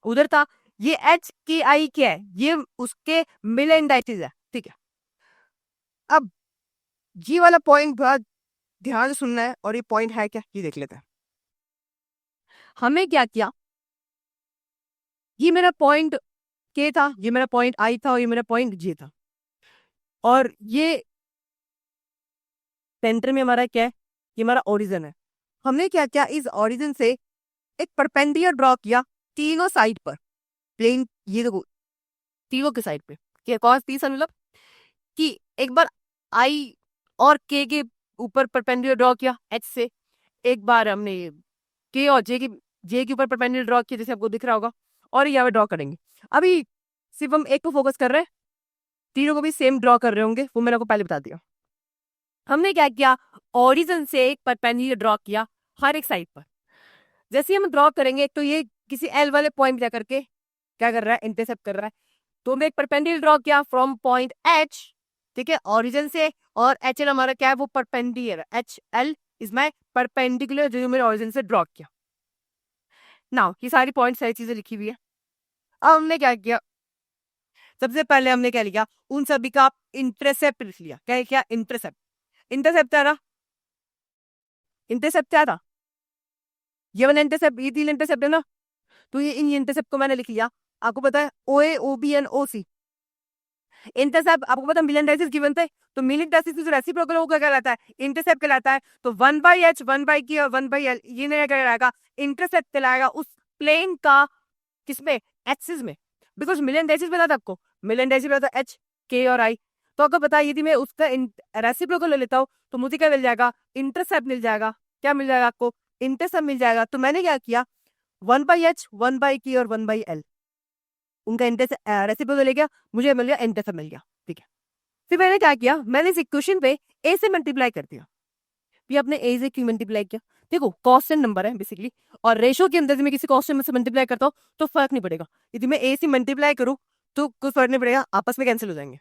उधर था, ये एच के आई क्या है, ये उसके मिले इंडाइसिस है, ठीक है। अब ये वाला पॉइंट बहुत ध्यान से सुनना है, और ये पॉइंट है क्या, ये देख लेते हैं। हमें क्या किया, ये मेरा पॉइंट के था, ये मेरा पॉइंट आई था, और ये मेरा पॉइंट जे था, और ये सेंटर में हमारा क्या है, ये हमारा ओरिजिन है। हमने क्या किया, इस ओरिजिन से एक परपेंडिकुलर ड्रॉ किया तीनों साइड पर, प्लेन, ये देखो तीनों के साइड पे, क्या कौन तीसरा मतलब कि एक बार आई और के ऊपर परपेंडिकुलर ड्रॉ किया एच से, एक बार हमने के और जे के ऊपर परपेंडिकुलर ड्रॉ किया, जैसे आपको दिख रहा होगा, और यहाँ पे ड्रॉ करेंगे। अभी सिर्फ हम एक को फोकस कर रहे हैं, तीनों को भी सेम ड्रॉ कर रहे होंगे, वो मैंने आपको पहले बता दिया। हमने क्या किया, ओरिजिन से एक परपेंडिकुलर ड्रॉ किया हर एक साइड पर। जैसे हम ड्रॉ करेंगे, एक तो ये किसी एल वाले पॉइंट जा करके क्या कर रहा है, इंटरसेप्ट कर रहा है, तो हमने एक परपेंडिकुलर ड्रॉ किया फ्रॉम पॉइंट एच, ठीक है, ओरिजिन से, और एच एल हमारा क्या है, वो perpendicular, H L is my perpendicular, जो मेरे ओरिजिन से ड्रॉ किया। नाउ ये सारी पॉइंट सारी चीजें लिखी हुई है। अब हमने क्या किया, सबसे पहले हमने क्या लिखा, उन सभी का इंटरसेप्ट लिख लिया। क्या किया, इंटरसेप्ट, इंटरसेप्ट क्या था, इंटरसेप्ट क्या था, ये वाला इंटरसेप्ट, ये तीन इंटरसेप्ट है ना, तो ये इन इंटरसेप्ट को मैंने लिख लिया। आपको पता है O A, O B and O C intercept, आपको पता है मिलियन डाइसिस गिवन थे, तो मिलियन डाइसिस जो रेसिप्रोकल होगा कहलाता है, इंटरसेप्ट कहलाता है। तो 1/h 1/k और 1/l ये नहीं कहलाएगा, इंटरसेप्ट कहलाएगा उस प्लेन का, किसमें, एक्सिस में। बिकॉज मिलियन डाइसिस पता था आपको, मिलियन डाइसिस पता था एच, के और आई, तो आपको पता है यदि मैं उसका रेसिप्रोकल ले लेता हूँ तो मुझे क्या मिल जाएगा, इंटरसेप्ट मिल जाएगा। क्या मिल जाएगा आपको, इंटरसेप्ट मिल जाएगा। तो मैंने क्या किया, 1/h 1/k और 1/l उनका रेसिप्रोकल ले गया, मुझे मिल गया इंटरसेप्ट मिल गया, ठीक है। फिर मैंने क्या किया, मैंने इस इक्वेशन पे ए से मल्टीप्लाई कर दिया। फिर आपने ए से क्यों मल्टीप्लाई किया, देखो कांस्टेंट नंबर है बेसिकली, और रेशो के अंदर मैं किसी कांस्टेंट नंबर से मल्टीप्लाई करता हूँ तो फर्क नहीं पड़ेगा। यदि मैं ए से मल्टीप्लाई करूँ तो कोई फर्क नहीं पड़ेगा, आपस में कैंसिल हो जाएंगे,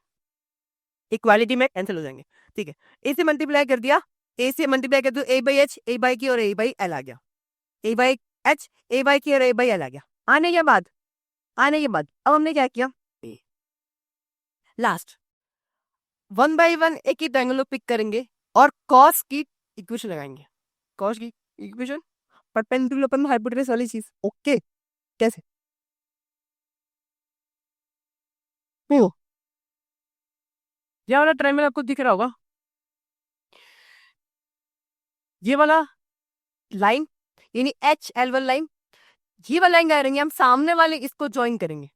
इक्वालिटी में कैंसिल हो जाएंगे, ठीक है। ए से मल्टीप्लाई कर दिया, ए से मल्टीप्लाई कर दिया, ए बाई एच, ए बाई की और ए बाई एल आ गया, ए बाई एच, ए बाई की और ए बाई एल आ गया। आने के बाद अब हमने क्या किया, लास्ट 1/1 एक ही ट्रायंगल पिक करेंगे और कॉस की इक्वेशन लगाएंगे, कॉस की इक्वेशन परपेंडिकुलर अपन हाइपोटेनस वाली चीज, ओके। कैसे, देखो ये वाला ट्रायंगल आपको दिख रहा होगा, ये वाला लाइन यानी एच एल वाला लाइन, ये वाला लाइन क्या करेंगे हम, सामने वाले इसको ज्वाइन करेंगे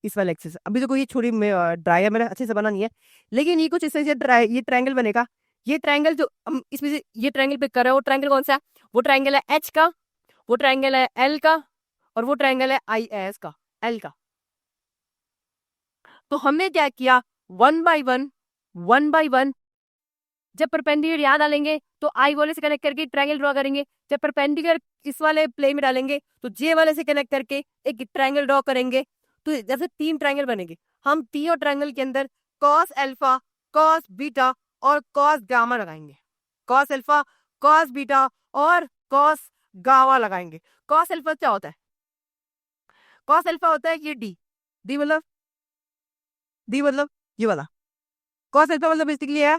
इस वाले एक्सिस। अभी तो कोई छोटी ड्राई मेरा अच्छे से बना नहीं है, लेकिन ये कुछ इस तरह से ये ट्रायंगल बनेगा। ये ट्रायंगल जो हम इसमें से ये ट्रायंगल पिक कर रहे हैं, वो ट्रायंगल कौन सा है, वो ट्रायंगल है एच का, वो ट्रायंगल है एल का, और वो ट्रायंगल है आई एस का, एल का। तो हमने क्या किया, 1/1 जब परपेंडिकुलर यहाँ डालेंगे तो आई वाले से कनेक्ट करके ट्रायंगल ड्रॉ करेंगे, जब परपेंडिकुलर इस वाले प्लेन में डालेंगे तो जे वाले से कनेक्ट करके एक ट्रायंगल ड्रॉ करेंगे। तो जैसे 3 ट्रायंगल बनेंगे, हम तीनों ट्रायंगल के अंदर कॉस अल्फा, कॉस बीटा और कॉस गामा लगाएंगे, कॉस अल्फा, कॉस बीटा और कॉस गामा लगाएंगे। कॉस अल्फा क्या होता है, कॉस अल्फा होता है ये डी मतलब ये वाला कॉस अल्फा मतलब बेसिकली है,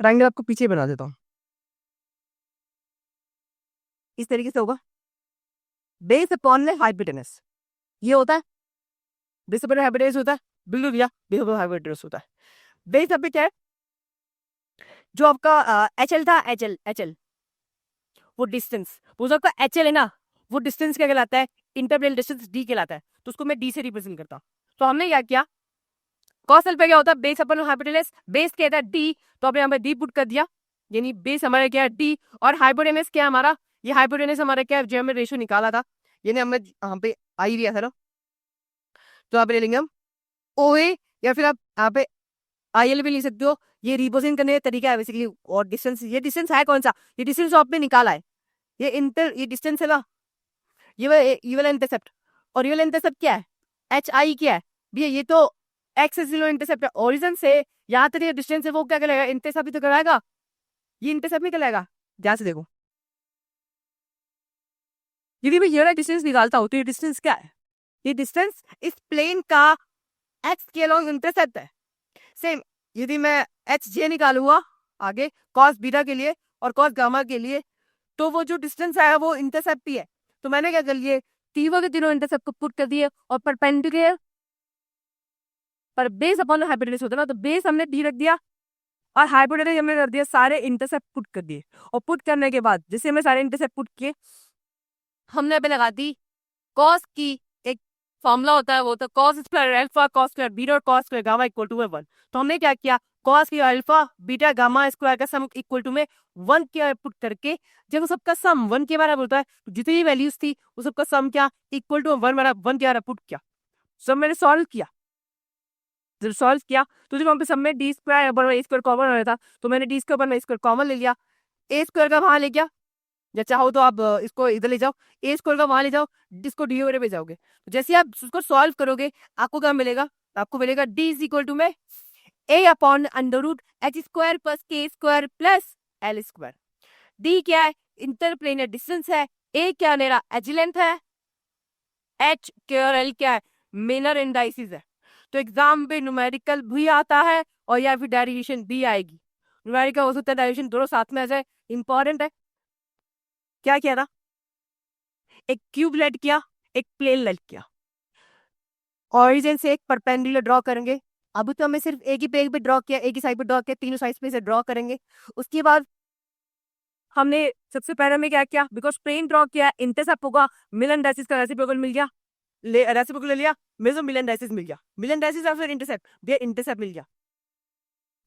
ट्रायंगल आपको पीछे बना देता हूँ, इस तरीके से होगा, बेस अपॉन हाइपोटेनस, ये होता है बेस अपॉन हाइपोटेनस होता है, बिल्कुल भैया बेस अपॉन हाइपोटेनस होता है। बेस अब क्या है, जो आपका एच एल था, एच एल वो डिस्टेंस, वो जो आपका एच एल है ना, वो डिस्टेंस क्या कहलाता है, इंटरप्लेन डिस्टेंस डी कहलाता है, तो उसको मैं डी से रिप्रेजेंट करता हूँ। तो हमने क्या किया, कॉस अल्फा क्या होता है, बेस अपन हाइपोटेनस, बेस क्या था डी, तो आपने यहाँ पे डी पुट कर दिया, यानी बेस हमारा क्या है डी, और हाइपोटेनस क्या है हमारा, ये हाइपोटेनस हमारा क्या है, जो हमने रेशियो निकाला था, यानी हमने यहाँ पे आई दिया था ना, तो यहाँ पे ले लेंगे हम OA, या फिर आप यहाँ पे IL भी ले सकते हो। ये रिपोजिशन करने का तरीका है बेसिकली, और डिस्टेंस, ये डिस्टेंस है कौन सा, ये डिस्टेंस आपने निकाला है, ये डिस्टेंस है ना, ये वाला इंटरसेप्ट, और ये वाला इंटरसेप्ट क्या है, HI क्या है भैया, ये तो एक्स इज इंटरसेप्ट है, ओरिजिन से यहाँ तक ये डिस्टेंस है, वो क्या कहलाएगा, इंटरसेप्ट ही तो कहलाएगा, ये इंटरसेप्ट नहीं कहलाएगा। ध्यान से देखो, यदि मैं ये वाला डिस्टेंस निकालता हूँ तो ये डिस्टेंस क्या है, ये डिस्टेंस इस प्लेन का एक्स के अलोंग इंटरसेप्ट है। सेम यदि मैं HJ निकालूंगा आगे कॉस बीटा के लिए और कॉस गामा के लिए, तो वो जो डिस्टेंस आया वो इंटरसेप्ट ही है। तो मैंने क्या कर लिए, तीनों के तीनों इंटरसेप्ट को पुट कर दिए, और परपेंडिकुलर पर बेस अपॉन हाइपोटेनस होता है ना, तो बेस हमने डी रख दिया और हाइपोटेनस हमने रख दिया, सारे इंटरसेप्ट पुट कर दिए, और पुट करने के बाद जैसे हमने सारे इंटरसेप्ट पुट किए, हमने पे लगा दी कॉस की एक फॉर्मूला होता है, वो तो cos square alpha cos square beta और cos square gamma equal to 1। तो हमने क्या किया, कॉस की अल्फा बीटा गामा स्क्वायर का सम इक्वल टू में 1 के पुट करके, जब सबका सम 1 के बराबर होता है तो जितनी वैल्यूज थी वो सबका सम क्या इक्वल टू 1 बराबर 1 के बराबर पुट किया। सब मैंने सॉल्व किया, जब सॉल्व किया तो जब वहाँ पे सब में डी स्क्वायर बराबर ए स्क्वायर कॉमन हो रहा था, तो मैंने डी स्क्वायर बराबर ए स्क्वायर कॉमन ले लिया, ए स्क्वायर का वहां ले गया, या चाहो तो आप इसको इधर ले जाओ, ए स्क्वायर का वहां ले जाओ, जिसको डी ओवर पे जाओगे, तो जैसे आप उसको सॉल्व करोगे आपको क्या मिलेगा, आपको मिलेगा डी इज इक्वल टू में a upon under root H square plus K square plus L square. D क्या है, इंटरप्लेनर डिस्टेंस है, ए क्या मेरा एज लेंथ है, एच के और एल क्या है मेनर इंडाइसिस है। तो एग्जाम पे न्यूमेरिकल भी आता है और या फिर डेरिवेशन भी आएगी, न्यूमेरिकल हो सकता है डेरिवेशन दोनों साथ में आ जाए, इंपॉर्टेंट है। क्या किया था, एक क्यूब लेट किया, एक प्लेन लेट किया, ऑरिजिन से एक परपेंडिकुलर ड्रॉ करेंगे। अभी तो हमें सिर्फ एक ही पेज पे ड्रॉ किया, एक ही साइड पे ड्रॉ किया, तीनों साइड पे से ड्रॉ करेंगे। उसके बाद हमने सबसे पहले में क्या किया, बिकॉज प्लेन ड्रॉ किया, इंटरसेप्ट होगा, मिलन डायसिस का रेसिप्रोकल मिल गया, रेसिप्रोकल ले लिया, मेजो मिलन डायसिस मिल गया, मिलन डायसिस या फिर इंटरसेप्ट, ये इंटरसेप्ट मिल गया।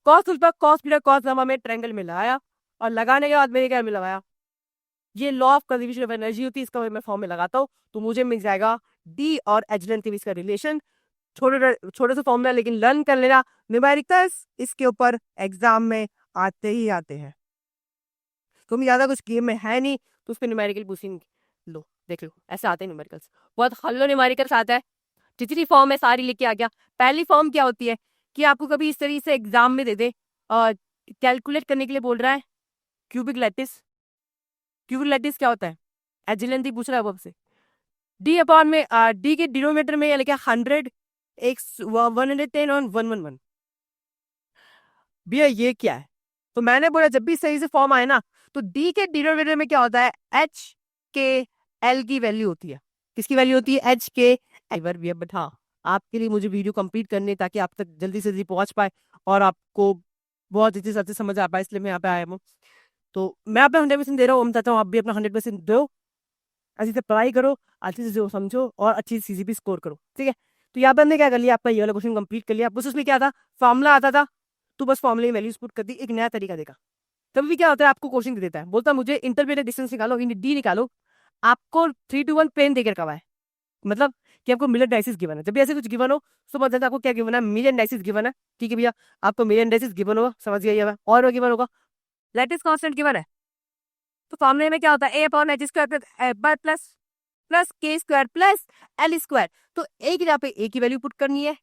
कॉस उल्टा कॉस बीटा कॉस गामा में ट्रायंगल में लगाया, और लगाने के बाद मैंने क्या में लगाया, ये law of conservation of energy होती है, इसका मैं फॉर्म में लगाता हूँ तो मुझे मिल जाएगा डी और एच लेंथ के बीच का रिलेशन। छोटे से फॉर्मूला लेकिन लर्न कर लेना, न्यूमेरिकल्स इसके ऊपर एग्जाम में आते ही आते हैं, तुम ज्यादा कुछ गेम में है नहीं तो उस पर न्यूमेरिकल पूछेंगे, लो देख लो ऐसे आते हैं न्यूमेरिकल्स, बहुत हल्लो न्यूमेरिकल्स आता है, जितनी फॉर्म है सारी लेके आ गया। पहली फॉर्म क्या होती है कि आपको कभी इस तरीके से एग्जाम में दे दे, कैलकुलेट करने के लिए बोल रहा है क्यूबिक लैटिस, क्यूबिक लैटिस क्या होता है, एजिलेंथ ही पूछ रहा है वो आपसे, डी अपॉन में डी के डिनोमिनेटर में लिखा 100 x 110 और 111, भैया ये क्या है, तो मैंने बोला जब भी सही से फॉर्म आए ना तो डी के डिनोमिनेटर में क्या होता है, एच के एल की वैल्यू होती है, किसकी वैल्यू होती है, एच के एल। भैया बट हाँ आपके लिए मुझे वीडियो कंप्लीट करनी है ताकि आप तक जल्दी से जल्दी पहुंच पाए और आपको बहुत अच्छे से समझ आ पाए, इसलिए मैं यहाँ पे आया हूँ। तो मैं अपना 100% दे रहा हूँ, मैं चाहता हूँ आप भी अपना 100% दो, अच्छी से पढ़ाई करो, अच्छे से जो समझो और अच्छी CGP स्कोर करो, ठीक है। तो यहाँ पर हमने क्या कर लिया, आपका ये वाला क्वेश्चन कंप्लीट कर लिया, बस उसमें क्या था, फॉर्मूला आता था तो बस फॉर्मूले में वैल्यूज पुट कर दी, एक नया तरीका देखा। तभी भी क्या होता है, आपको क्वेश्चन दे देता है, बोलता है मुझे इंटरप्लेनर डिस्टेंस निकालो, डी निकालो, आपको 3 to 1 प्लेन देकर कहा है, मतलब कि आपको मिलन डायसिस गिवन है। जब भी ऐसे कुछ गिवन हो तो पता है आपको क्या गिवन है, मिलन डायसिस गिवन है, ठीक है भैया, आपको मिलन डायसिस गिवन होगा, समझ गया, और वो गिवन होगा लैटिस कांस्टेंट गिवन है, तो फॉर्मूले में क्या होता है, a upon H square plus plus K square plus L square. तो ए की जगह पे ए की वैल्यू पुट करनी है,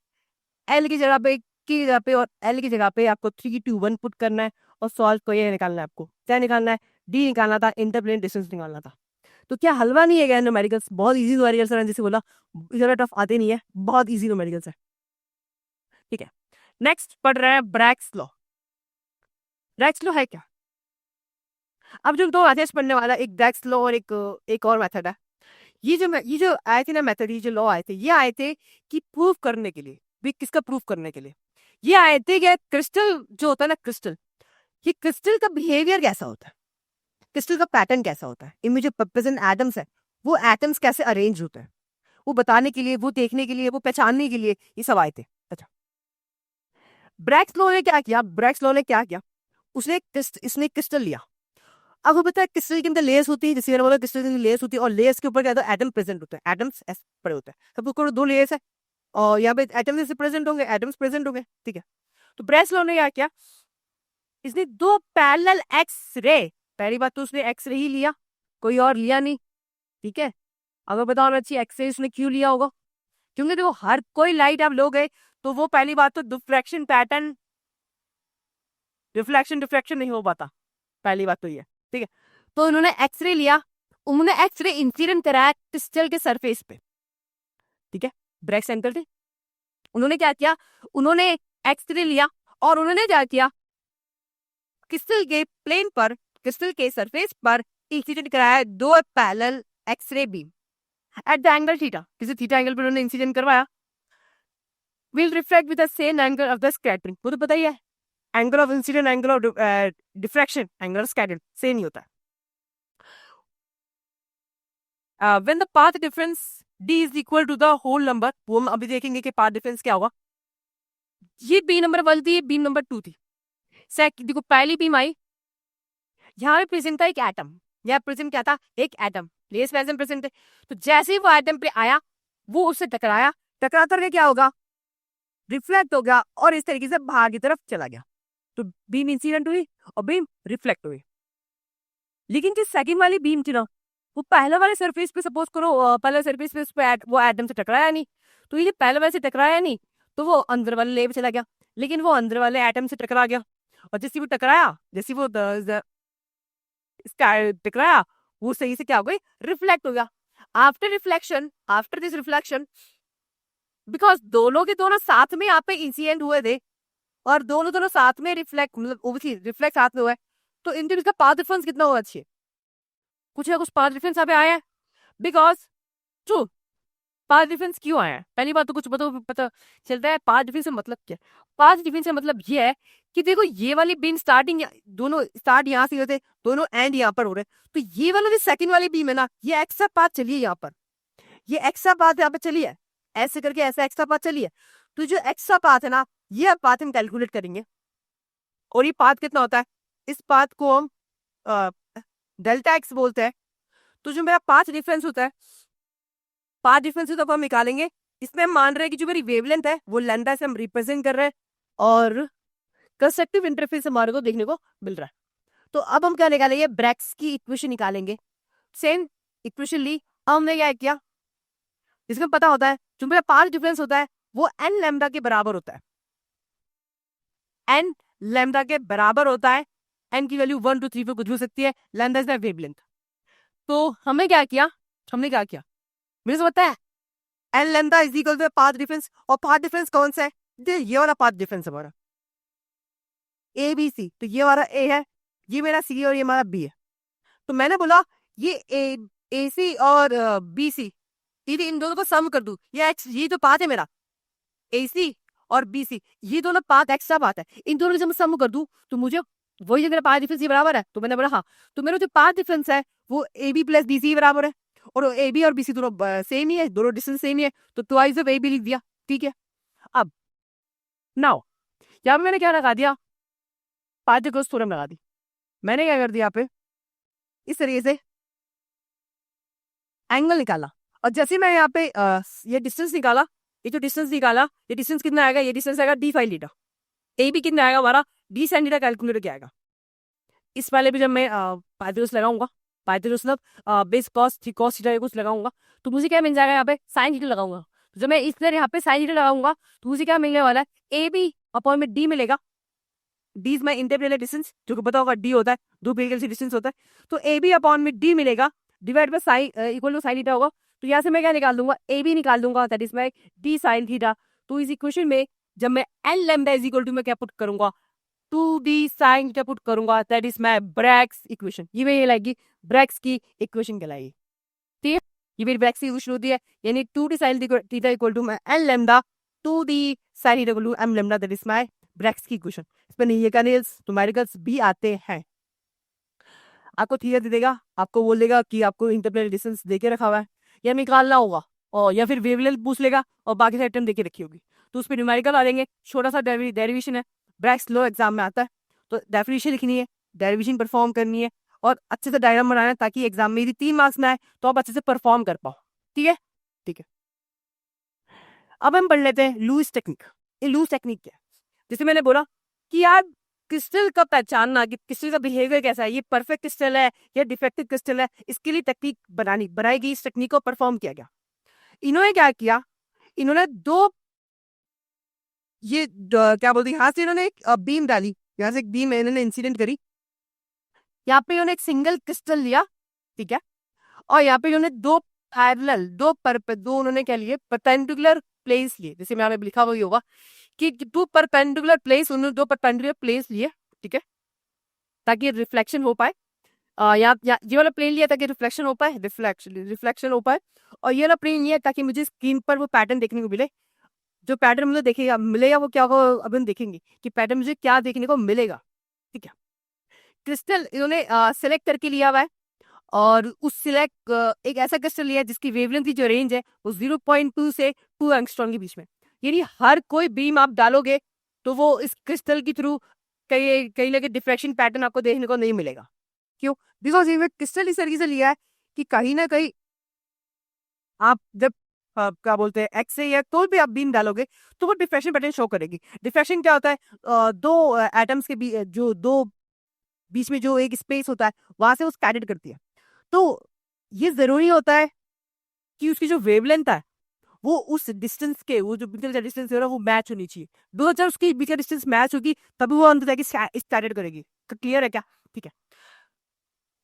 एल की जगह पे की जगह पे, और एल की जगह पे आपको 3 to 1 पुट करना है, और सॉल्व को ये निकालना है, आपको क्या निकालना है, डी निकालना था, इंटरप्लेनर डिस्टेंस निकालना था। तो क्या हलवा नहीं है क्या न्यूमेरिकल्स, बहुत इजी न्यूमेरिकल्स है, जैसे बोला ज्यादा टफ आते नहीं है, बहुत इजी न्यूमेरिकल्स है, ठीक है। नेक्स्ट पढ़ रहे हैं ब्रैक्स लॉ। ब्रैक्स लॉ है क्या, अब जो दो मेथड्स पढ़ने वाला, एक ब्रैक्स लॉ और एक और मेथड है। ये जो आए थे ना मेथड, ये जो लॉ आए थे, ये आए थे कि प्रूव करने के लिए, भी किसका प्रूव करने के लिए, ये आए थे कि क्रिस्टल जो होता है ना, क्रिस्टल, ये क्रिस्टल का बिहेवियर कैसा होता है, क्रिस्टल का पैटर्न कैसा होता है, इनमें जो प्रेजेंट एटम्स है वो एटम्स कैसे अरेंज होते हैं, वो बताने के लिए, वो देखने के लिए, वो पहचानने के लिए ये सब आए थे। अच्छा, ब्रैग्स लॉ ने क्या किया, ब्रैग्स लॉ ने क्या किया, इसने क्रिस्टल लिया। आपको पता है क्रिस्टल के अंदर लेयर्स होती है, जैसे मैंने बोला क्रिस्टल के अंदर लेयर्स होती है, और लेयर्स के ऊपर क्या होता है, एटम प्रेजेंट होते हैं, एटम्स पड़े होते हैं। सब ऊपर 2 लेयर्स है और यहाँ पे एटम्स जैसे प्रेजेंट होंगे, एटम्स प्रेजेंट होंगे, ठीक है। तो ब्रैग्स लॉ ने क्या किया, इसने 2 पैरेलल एक्स रे, पहली बात तो उसने एक्स रे ही लिया, कोई और लिया नहीं, ठीक है। अगर बताओ अच्छी एक्स रे उसने क्यों लिया होगा, क्योंकि देखो हर कोई लाइट आप लोगे तो वो पहली बात तो डिफ्रैक्शन पैटर्न, रिफ्लेक्शन नहीं हो पाता, पहली बात तो ये, ठीक है। तो उन्होंने एक्सरे लिया, उन्होंने एक्सरे इंसिडेंट कराया क्रिस्टल के सरफेस पे, ठीक है। ब्रैग सेंटर थे, उन्होंने क्या किया, उन्होंने एक्सरे लिया और उन्होंने क्या किया, क्रिस्टल के प्लेन पर, क्रिस्टल के सरफेस पर इंसिडेंट कराया 2 parallel X-ray beam at the angle theta, किसी थीटा एंगल पर उन्होंने इंसिडेंट करवाया, will reflect with the same angle of the scattering. वो तो पता ही है, angle of incident, angle of diffraction, angle of scattering same ही होता है। When the path difference d is equal to the whole number, वो हम अभी देखेंगे कि path difference क्या होगा। ये बीम नंबर 1 थी, बीम नंबर 2 थी। देखो पहली बीम आई, यहाँ पे प्रेजेंट था एक एटम, यहाँ प्रेजेंट क्या था, एक एटम, लेस प्रेजेंट प्रेजेंट थे। तो जैसे ही वो एटम पे आया, वो उससे टकराया, टकराता रह क्या होगा, रिफ्लेक्ट हो गया और इस तरीके से बाहर की तरफ चला गया। तो बीम इंसिडेंट हुई और बीम रिफ्लेक्ट हुई। लेकिन जो सेकंड वाली बीम थी ना, वो पहले वाले सरफेस पे, सपोज करो पहले सरफेस पे उस पे वो एटम से टकराया नहीं, तो ये जब पहले वाले से टकराया नहीं तो वो अंदर वाले लेयर पे चला गया, लेकिन वो अंदर वाले एटम से टकरा गया, और जैसे वो टकराया, जैसे वो टकराया, वो सही से क्या हो गई, रिफ्लेक्ट हो गया। After reflection, after this reflection, because दोनों के दोनों साथ में यहाँ पे इंसिडेंट हुए थे और दोनों साथ में रिफ्लेक्ट, मतलब ओबियसली रिफ्लेक्ट साथ में हुआ है, तो इनके बीच का पाथ डिफरेंस कितना हुआ, अच्छे कुछ ना कुछ पाथ डिफरेंस यहाँ पे आया है। बिकॉज ट्रू, पाथ डिफरेंस क्यों आया है, पहली बात तो कुछ पता चलता है पाथ डिफरेंस से मतलब क्या। पाथ डिफरेंस से मतलब ये है कि देखो ये वाली बीम स्टार्टिंग, दोनों स्टार्ट यहाँ से होते, दोनों एंड यहाँ पर हो रहे, तो ये वाला जो सेकंड वाली बीम है ना, ये एक्स्ट्रा पाथ चलिए यहाँ पर, ये एक्स्ट्रा पाथ यहाँ पे चली है, ऐसे करके ऐसा एक्स्ट्रा पाथ चली है। तो जो एक्स्ट्रा पाथ है ना, ये पाथ हम कैलकुलेट करेंगे, और ये पाथ कितना होता है, इस पाथ को हम डेल्टा एक्स बोलते हैं। तो जो मेरा पाथ डिफरेंस होता है, पाथ डिफरेंस तो हम निकालेंगे, इसमें हम मान रहे हैं कि जो मेरी वेवलेंथ है वो लैम्डा से हम रिप्रेजेंट कर रहे हैं, और कंस्ट्रक्टिव इंटरफेस हमारे को देखने को मिल रहा है। तो अब हम क्या निकालेंगे, ब्रैग्स की इक्वेशन निकालेंगे। सेम इक्वेशन ली, हमने क्या किया, इसमें पता होता है जो मेरा पाथ डिफरेंस होता है वो एन लैम्डा के बराबर होता है, एन लैम्डा के बराबर होता है, एन की वैल्यू 1 2 3 4 कुछ भी हो सकती है, लैम्डा इज द वेवलेंथ। तो हमने क्या किया, मुझे पता है N lambda is equal to path difference, और पाथ डिफरेंस कौन सा है, ये वाला पाथ डिफरेंस हमारा ए बी सी, तो ये हमारा ए है, ये मेरा सी और ये हमारा बी है। तो मैंने बोला ये ए सी और बी सी, इन दोनों को सम कर दूं, ये एक्स, ये तो पाथ है मेरा ए सी और बी सी, ये दोनों पाथ एक्स्ट्रा पाथ है, इन दोनों को जब मैं सम कर दूं तो मुझे वही जो मेरा पाथ डिफरेंस ये बराबर है। तो मैंने बोला हाँ, तो मेरा जो पाथ डिफरेंस है वो A B plus B C बराबर है, और ए बी और बी सी दोनों सेम ही है, दोनों डिस्टेंस सेम ही है, तो ट्वाइस ऑफ ए बी लिख दिया, ठीक है। अब नाउ यहाँ पे मैंने क्या लगा दिया, पाइथागोरस थ्योरम लगा दी। मैंने क्या कर दिया यहाँ पे, इस तरीके से एंगल निकाला, और जैसे मैं यहाँ पे ये डिस्टेंस निकाला, ये जो डिस्टेंस निकाला, ये डिस्टेंस कितना आएगा, ये डिस्टेंस आएगा डी फाइन लीटर, ए भी कितना आएगा हमारा डी साइन लीटर, कैलकुलेटर क्या आएगा। इस वाले भी जब मैं पाइथागोरस लगाऊंगा, पाइथागोरस मतलब बेस कॉस थीटा कुछ लगाऊंगा, तो मुझे क्या मिल जाएगा, यहाँ पे साइन लीटर लगाऊंगा, तो जब मैं इस तरह यहाँ पे साइन लीटर लगाऊंगा तो मुझे क्या मिलने वाला है, ए बी अपॉन में डी मिलेगा, D is my interplanar distance, जो कि पता होगा डी होता है, दो पेरिकल से डिस्टेंस होता है, तो ए बी अपॉन में डी मिलेगा, divide by sine equal to sine theta होगा। तो यहाँ से मैं क्या निकाल दूंगा, ए बी निकाल दूंगा, that is my D sine theta. तो इस इक्वेशन में जब मैं N lambda is equal to मैं क्या पुट करूंगा, 2d साइन थीटा पुट करूंगा, that is my Bragg's equation, ये मेरी लाएगी ब्रैग्स की इक्वेशन कहलाएगी, ठीक है। ये मेरी ब्रैग्स की इक्वेशन होती है, यानी 2d sine theta equal to my N lambda, 2d sine theta equal to M lambda, that is my Bragg's की इक्वेशन। इसमें न्यूमेरिकल्स न्यूमेरिकल्स भी आते हैं, आपको थियरी दे देगा, आपको बोल देगा कि आपको इंटरप्लेनर डिस्टेंस देके रखा हुआ है या निकालना होगा, और या फिर वेवलेंथ पूछ लेगा और बाकी सारी टर्म देके रखी होगी। तो उस पर न्यूमेरिकल आ जाएंगे, छोटा सा डेरिवेशन है, ब्रैक्स लो एग्जाम में आता है, तो डेफिनेशन लिखनी है, डेरिवेशन परफॉर्म करनी है और अच्छे से डायग्राम बनाना है ताकि एग्जाम में यदि 3 मार्क्स में आए तो आप अच्छे से परफॉर्म कर पाओ। ठीक है, ठीक है। अब हम पढ़ लेते हैं लूइस टेक्निक। ये लूइस टेक्निक क्या है? जैसे मैंने बोला कि यार क्रिस्टल का पहचानना कि क्रिस्टल का बिहेवियर कैसा है, ये परफेक्ट क्रिस्टल है या डिफेक्टिव क्रिस्टल है, इसके लिए टेक्निक बनाई गई, इस टेक्निक को परफॉर्म किया गया। इन्होंने क्या किया, इन्होंने क्या बोलते हैं, यहाँ से इन्होंने एक बीम डाली, यहाँ से एक बीम इन्होंने इंसिडेंट करी, यहाँ पे इन्होंने एक सिंगल क्रिस्टल लिया, ठीक है, और यहाँ पे इन्होंने दो पैरेलल दो उन्होंने क्या लिए, परपेंडिकुलर प्लेन्स लिए, जैसे में हमें लिखा हुआ होगा कि दो परपेंडिकुलर प्लेन्स लिए, ठीक है, ताकि रिफ्लेक्शन हो पाए। ये वाला प्लेन लिया ताकि रिफ्लेक्शन हो पाए, रिफ्लेक्शन हो पाए, और ये वाला प्लेन लिया ताकि मुझे स्क्रीन पर वो पैटर्न देखने को मिले। जो पैटर्न मुझे मिलेगा वो क्या होगा, अब हम देखेंगे कि पैटर्न मुझे क्या देखने को मिलेगा। ठीक है, क्रिस्टल इन्होंने सिलेक्ट करके लिया हुआ है, और एक ऐसा क्रिस्टल लिया है जिसकी वेवलेंथ की जो रेंज है वो 0.2 से 2 एंगस्ट्रॉम के बीच में। यानी हर कोई बीम आप डालोगे तो वो इस क्रिस्टल के थ्रू कहीं लगे डिफ्रैक्शन पैटर्न आपको देखने को नहीं मिलेगा। क्यों? बिकॉज ये क्रिस्टल इस तरीके से लिया है कि कहीं ना कहीं आप जब क्या बोलते हैं एक्स या कोई भी आप बीम डालोगे तो वो डिफ्रैक्शन पैटर्न शो करेगी। डिफ्रैक्शन क्या होता है, दो एटम्स के बीच जो दो बीच में जो एक स्पेस होता है वहां से वो स्कैटर्ड करती है। तो ये जरूरी होता है कि उसकी जो वेवलेंथ है वो उस डिस्टेंस के, वो जो बीच का डिस्टेंस है वो मैच होनी चाहिए। 2000 उसकी बीच का डिस्टेंस मैच होगी तभी वो अंदर जाके स्कैटर्ड करेगी। क्लियर है क्या? ठीक है।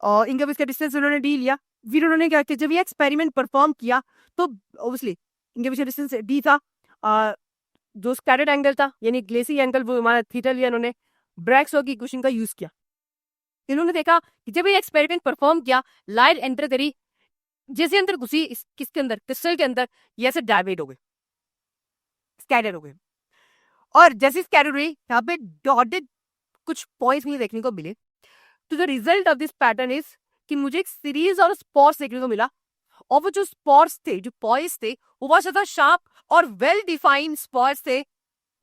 और इनका बीच का डिस्टेंस उन्होंने डी लिया, फिर उन्होंने क्या किया, जब ये एक्सपेरिमेंट परफॉर्म किया तो ऑब्वियसली इनके बीच का डिस्टेंस डी था, जो स्कैटर्ड एंगल था यानी ग्लेसिंग एंगल वो हमारा थीटा लिया इन्होंने, ब्रैक्सलॉ की इक्वेशन का यूज किया। इन्होंने देखा कि जब ये एक्सपेरिमेंट परफॉर्म किया, लाइट एंटर करी, जैसे अंदर घुसी किसके अंदर, क्रिस्टल के अंदर, ये ऐसे डाइवेट हो गए, स्कैटर हो गए, और जैसे स्कैटर हुई यहाँ पे डॉटेड कुछ पॉइंट्स मुझे देखने को मिले। तो the result of this pattern is कि मुझे एक सीरीज और स्पॉट्स देखने को मिला, और वो जो स्पॉट्स थे, जो पॉइंट्स थे, वो बहुत ज्यादा शार्प और वेल डिफाइंड स्पॉट्स थे,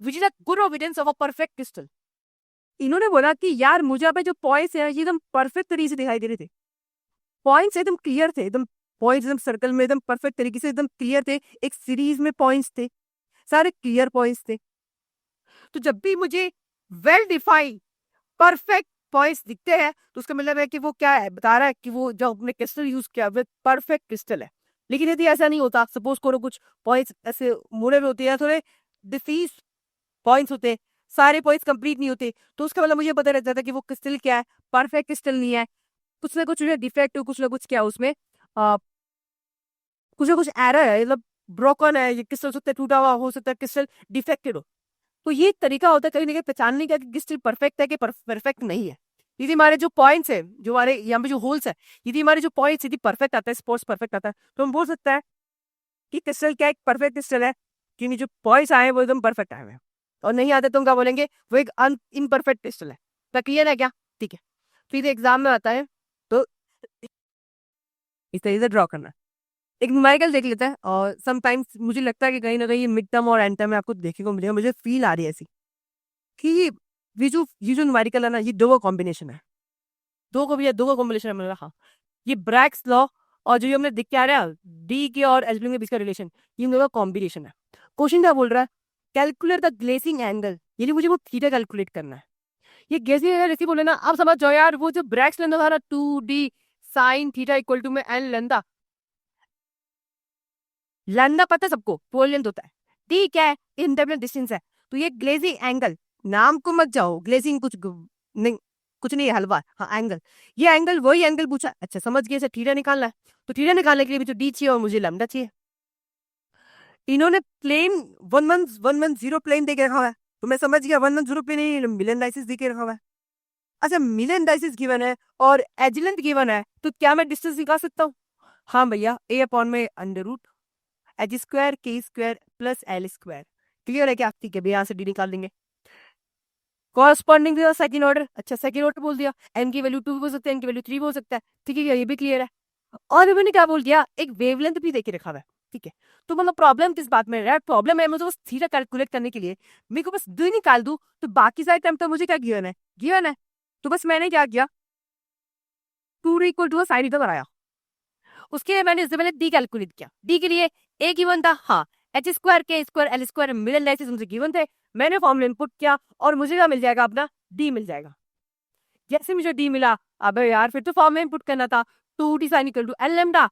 which is a good evidence of a perfect crystal. इन्होंने बोला कि यार मुझे यहाँ पे जो पॉइंट्स है ये एकदम परफेक्ट तरीके से दिखाई दे रहे थे, पॉइंट्स एकदम क्लियर थे, एकदम पॉइंट्स एकदम सर्कल में एकदम परफेक्ट तरीके से एकदम क्लियर थे, एक सीरीज में पॉइंट्स थे, सारे क्लियर पॉइंट्स थे। तो जब भी मुझे वेल डिफाइंड परफेक्ट पॉइंट्स दिखते हैं तो उसका मतलब है कि वो क्या है, बता रहा है कि वो जो अपने क्रिस्टल यूज किया वो परफेक्ट क्रिस्टल है। लेकिन यदि ऐसा नहीं होता, सपोज करो कुछ पॉइंट्स ऐसे मुड़े हुए होते हैं, थोड़े डिफीज पॉइंट्स होते हैं, सारे पॉइंट्स कंप्लीट नहीं होते, तो उसका मतलब मुझे पता रहता था कि वो क्रिस्टल क्या है, परफेक्ट क्रिस्टल नहीं है, कुछ ना कुछ डिफेक्ट हो, कुछ ना कुछ क्या उसमें कुछ ना कुछ एरर है, मतलब ब्रोकन है, ये क्रिस्टल हो सकता है टूटा हुआ, हो सकता है क्रिस्टल डिफेक्टेड हो। तो ये एक तरीका होता है कहीं ना कहीं पहचानने का कि क्रिस्टल परफेक्ट है कि परफेक्ट नहीं है। यदि हमारे जो पॉइंट्स है, जो हमारे यहाँ पे जो होल्स है, यदि हमारे जो पॉइंट्स यदि परफेक्ट आता है, स्पोर्ट्स परफेक्ट आता है, तो हम बोल सकते हैं कि क्रिस्टल क्या एक परफेक्ट क्रिस्टल है, क्योंकि जो पॉइंट्स आए हैं वो एकदम परफेक्ट आए हुए हैं, और नहीं आते तो हम क्या बोलेंगे, वो एक इनपरफेक्ट क्रिस्टल है। तो क्लियर है क्या? ठीक है। फिर एग्जाम में आता है तो इस तरीके से ड्रॉ करना। एक न्यूमेरिकल देख लेते हैं, और समटाइम्स मुझे लगता है कि कहीं ना कहीं मिड टर्म और एंड टर्म में आपको देखने को मिलेगा, मुझे फील आ रही है ऐसी कि ये जो न्यूमेरिकल है ना, ये दो का कॉम्बिनेशन है, दो का कॉम्बिनेशन है। मैंने हाँ, ये ब्रैक्स लॉ और जो हमने दिख के आ रहा है डी के और एल्बियम के बीच का रिलेशन, ये दोनों का कॉम्बिनेशन है। क्वेश्चन क्या बोल रहा है, कैलकुलेट द ग्लेसिंग एंगल, यानी मुझे वो थीटा कैलकुलेट करना है। ये ग्लेसिंग एंगल ऐसे बोले ना, आप समझ जाओ यार, वो जो ब्रैक्स लेंदा था ना 2d sine theta equal to में एन लेंदा, लैंडा पता है सबको, पोल लेंथ होता है, डी क्या है, इंटरनल डिस्टेंस है। तो ये ग्लेजिंग एंगल, नाम को मत जाओ, ग्लेजिंग नहीं, कुछ नहीं है, हलवा, हाँ एंगल, ये एंगल वही एंगल पूछा। अच्छा समझ गए, थीटा निकालना है, तो थीटा निकालने के लिए भी तो डी चाहिए और मुझे लैम्डा चाहिए। इन्होंने प्लेन 110 प्लेन दे के रखा हुआ है, तो मैं समझ गया 110 प्लेन नहीं, मिलियन डाइसिस दे के रखा हुआ है। अच्छा मिलियन डाइसिस गिवन है और एज लेंथ गिवन है, तो क्या मैं डिस्टेंस निकाल सकता हूँ? हाँ भैया, ए अपॉन में अंडर रूट एच स्क्वायर के square plus L square. Clear है क्या? ठीक है, यहाँ से डी निकाल देंगे। कॉरस्पॉन्डिंग टू सेकंड ऑर्डर, अच्छा सेकंड ऑर्डर बोल दिया, एन की वैल्यू 2 हो सकता है, एन की वैल्यू 3 हो सकता है। ठीक है, ये भी क्लियर है। और मैंने क्या बोल दिया, एक वेवलेंथ भी देके रखा हुआ है, ठीक है, तो मतलब प्रॉब्लम किस बात में है? प्रॉब्लम है मुझे बस थीटा कैलकुलेट करने के लिए मेरे को बस 2 निकाल दूं तो बाकी सारे टर्म तो मुझे क्या गिवन है। तो बस मैंने क्या किया, 2 इक्वल टू साइन थीटा बनाया। उसके लिए मैंने इससे पहले डी कैलकुलेट किया। डी के लिए ए गिवन था, हाँ, एच स्क्वायर के square L square middle lysis मुझे गिवन थे। मैंने फॉर्मूला इनपुट किया और मुझे क्या मिल जाएगा, अपना डी मिल जाएगा। जैसे मुझे डी मिला, अबे यार फिर तो फॉर्मूला इनपुट करना था, 2d sine equal to L lambda.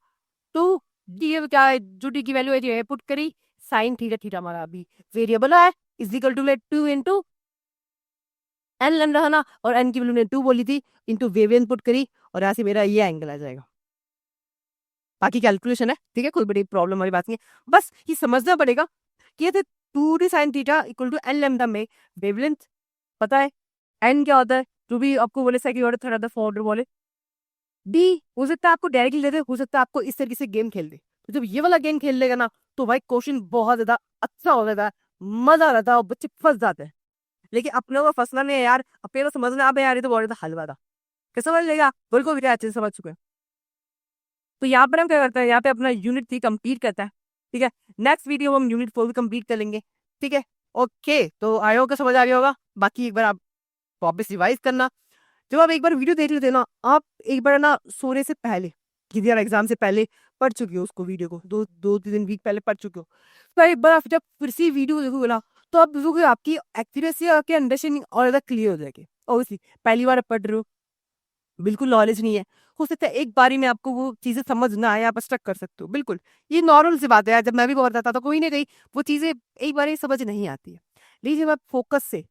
तो डी क्या है, जो डी की वैल्यू है ये पुट करी, साइन थीटा, थीटा हमारा अभी वेरिएबल है, is equal to 2 into N lambda है ना, और एन की वैल्यू ने 2 बोली थी, इंटू वेरिएबल पुट करी, और यहाँ से मेरा ये एंगल आ जाएगा। बाकी कैलकुलेशन है, ठीक है, कोई बड़ी प्रॉब्लम वाली बात नहीं है। बस ये समझना पड़ेगा कि ये 2d sine theta equal to N lambda में वेवलेंथ पता है, एन क्या होता है, जो भी आपको बोले second order third order fourth order बोले। डी हो सकता है आपको डायरेक्टली दे दे, हो सकता है आपको इस तरीके से गेम खेल दे। तो जब ये वाला गेम खेल लेगा ना, तो भाई क्वेश्चन बहुत ज्यादा अच्छा हो जाता है, मजा आ जाता है और बच्चे फंस जाते हैं। लेकिन अपने को फंसना नहीं है यार, अपने को समझना, अब यार ये तो बहुत ज्यादा हलवा था, कैसे समझ लेगा, बिल्कुल भी अच्छे से समझ चुके हैं। तो यहाँ पर हम क्या करते हैं, यहाँ पे अपना यूनिट 3 कंप्लीट करता है, ठीक है। नेक्स्ट वीडियो हम यूनिट 4 भी कंप्लीट कर लेंगे, ठीक है। ओके, तो आई होप समझ आ गया होगा। बाकी एक बार आप वापस रिवाइज करना, जब आप एक बार वीडियो देख लेते हो ना, आप एक बार ना सोने से पहले, किसी यार एग्जाम से पहले पढ़ चुके हो उसको, वीडियो को 2-3 वीक पहले पढ़ चुके हो, तो एक बार आप जब फिर से वीडियो देखोगे ना, तो आप देखोगे आपकी एक्यूरेसी और आपकी अंडरस्टैंडिंग और ज्यादा क्लियर हो जाएगी। ऑब्वियसली पहली बार आप पढ़ रहे हो, बिल्कुल नॉलेज नहीं है, हो सकता है एक बारी में आपको वो चीजें समझ ना आए, आप स्टक कर सकते हो, बिल्कुल ये नॉर्मल सी बात है यार। जब मैं भी बहुत आता था, कोई ना कहीं वो चीजें एक बार समझ नहीं आती है। लेकिन जब आप फोकस से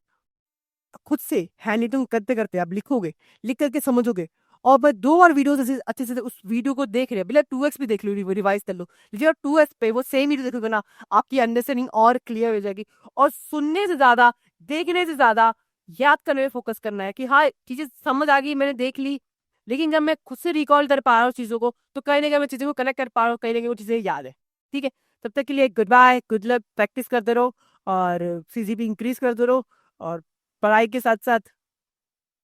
खुद से हैंड राइटिंग करते करते आप लिखोगे, लिख करके समझोगे, और बस 2 बार वीडियो अच्छे से उस वीडियो को देख रहे हो, बिल्कुल 2x भी देख लो, रिवाइज कर लो, जब 2x पे वो सेम वीडियो देखोगे ना, आपकी अंडरस्टैंडिंग और क्लियर हो जाएगी। और सुनने से ज्यादा, देखने से ज्यादा याद करने में फोकस करना है कि हाँ चीजें समझ आ गई, मैंने देख ली, लेकिन जब मैं खुद से रिकॉल कर पा रहा हूँ चीजों को, तो कहीं ना कहीं मैं चीजों को कनेक्ट कर पा रहा हूँ, कहीं ना कहीं वो चीजें याद है, ठीक है। तब तक के लिए goodbye, good luck, practice करते रहो और सीजीपी इंक्रीज करते रहो, और पढ़ाई के साथ साथ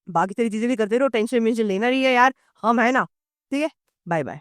बाकी सारी चीजें भी करते रहो, टेंशन वेंशन लेना नहीं है यार, हम है ना, ठीक है। Bye bye.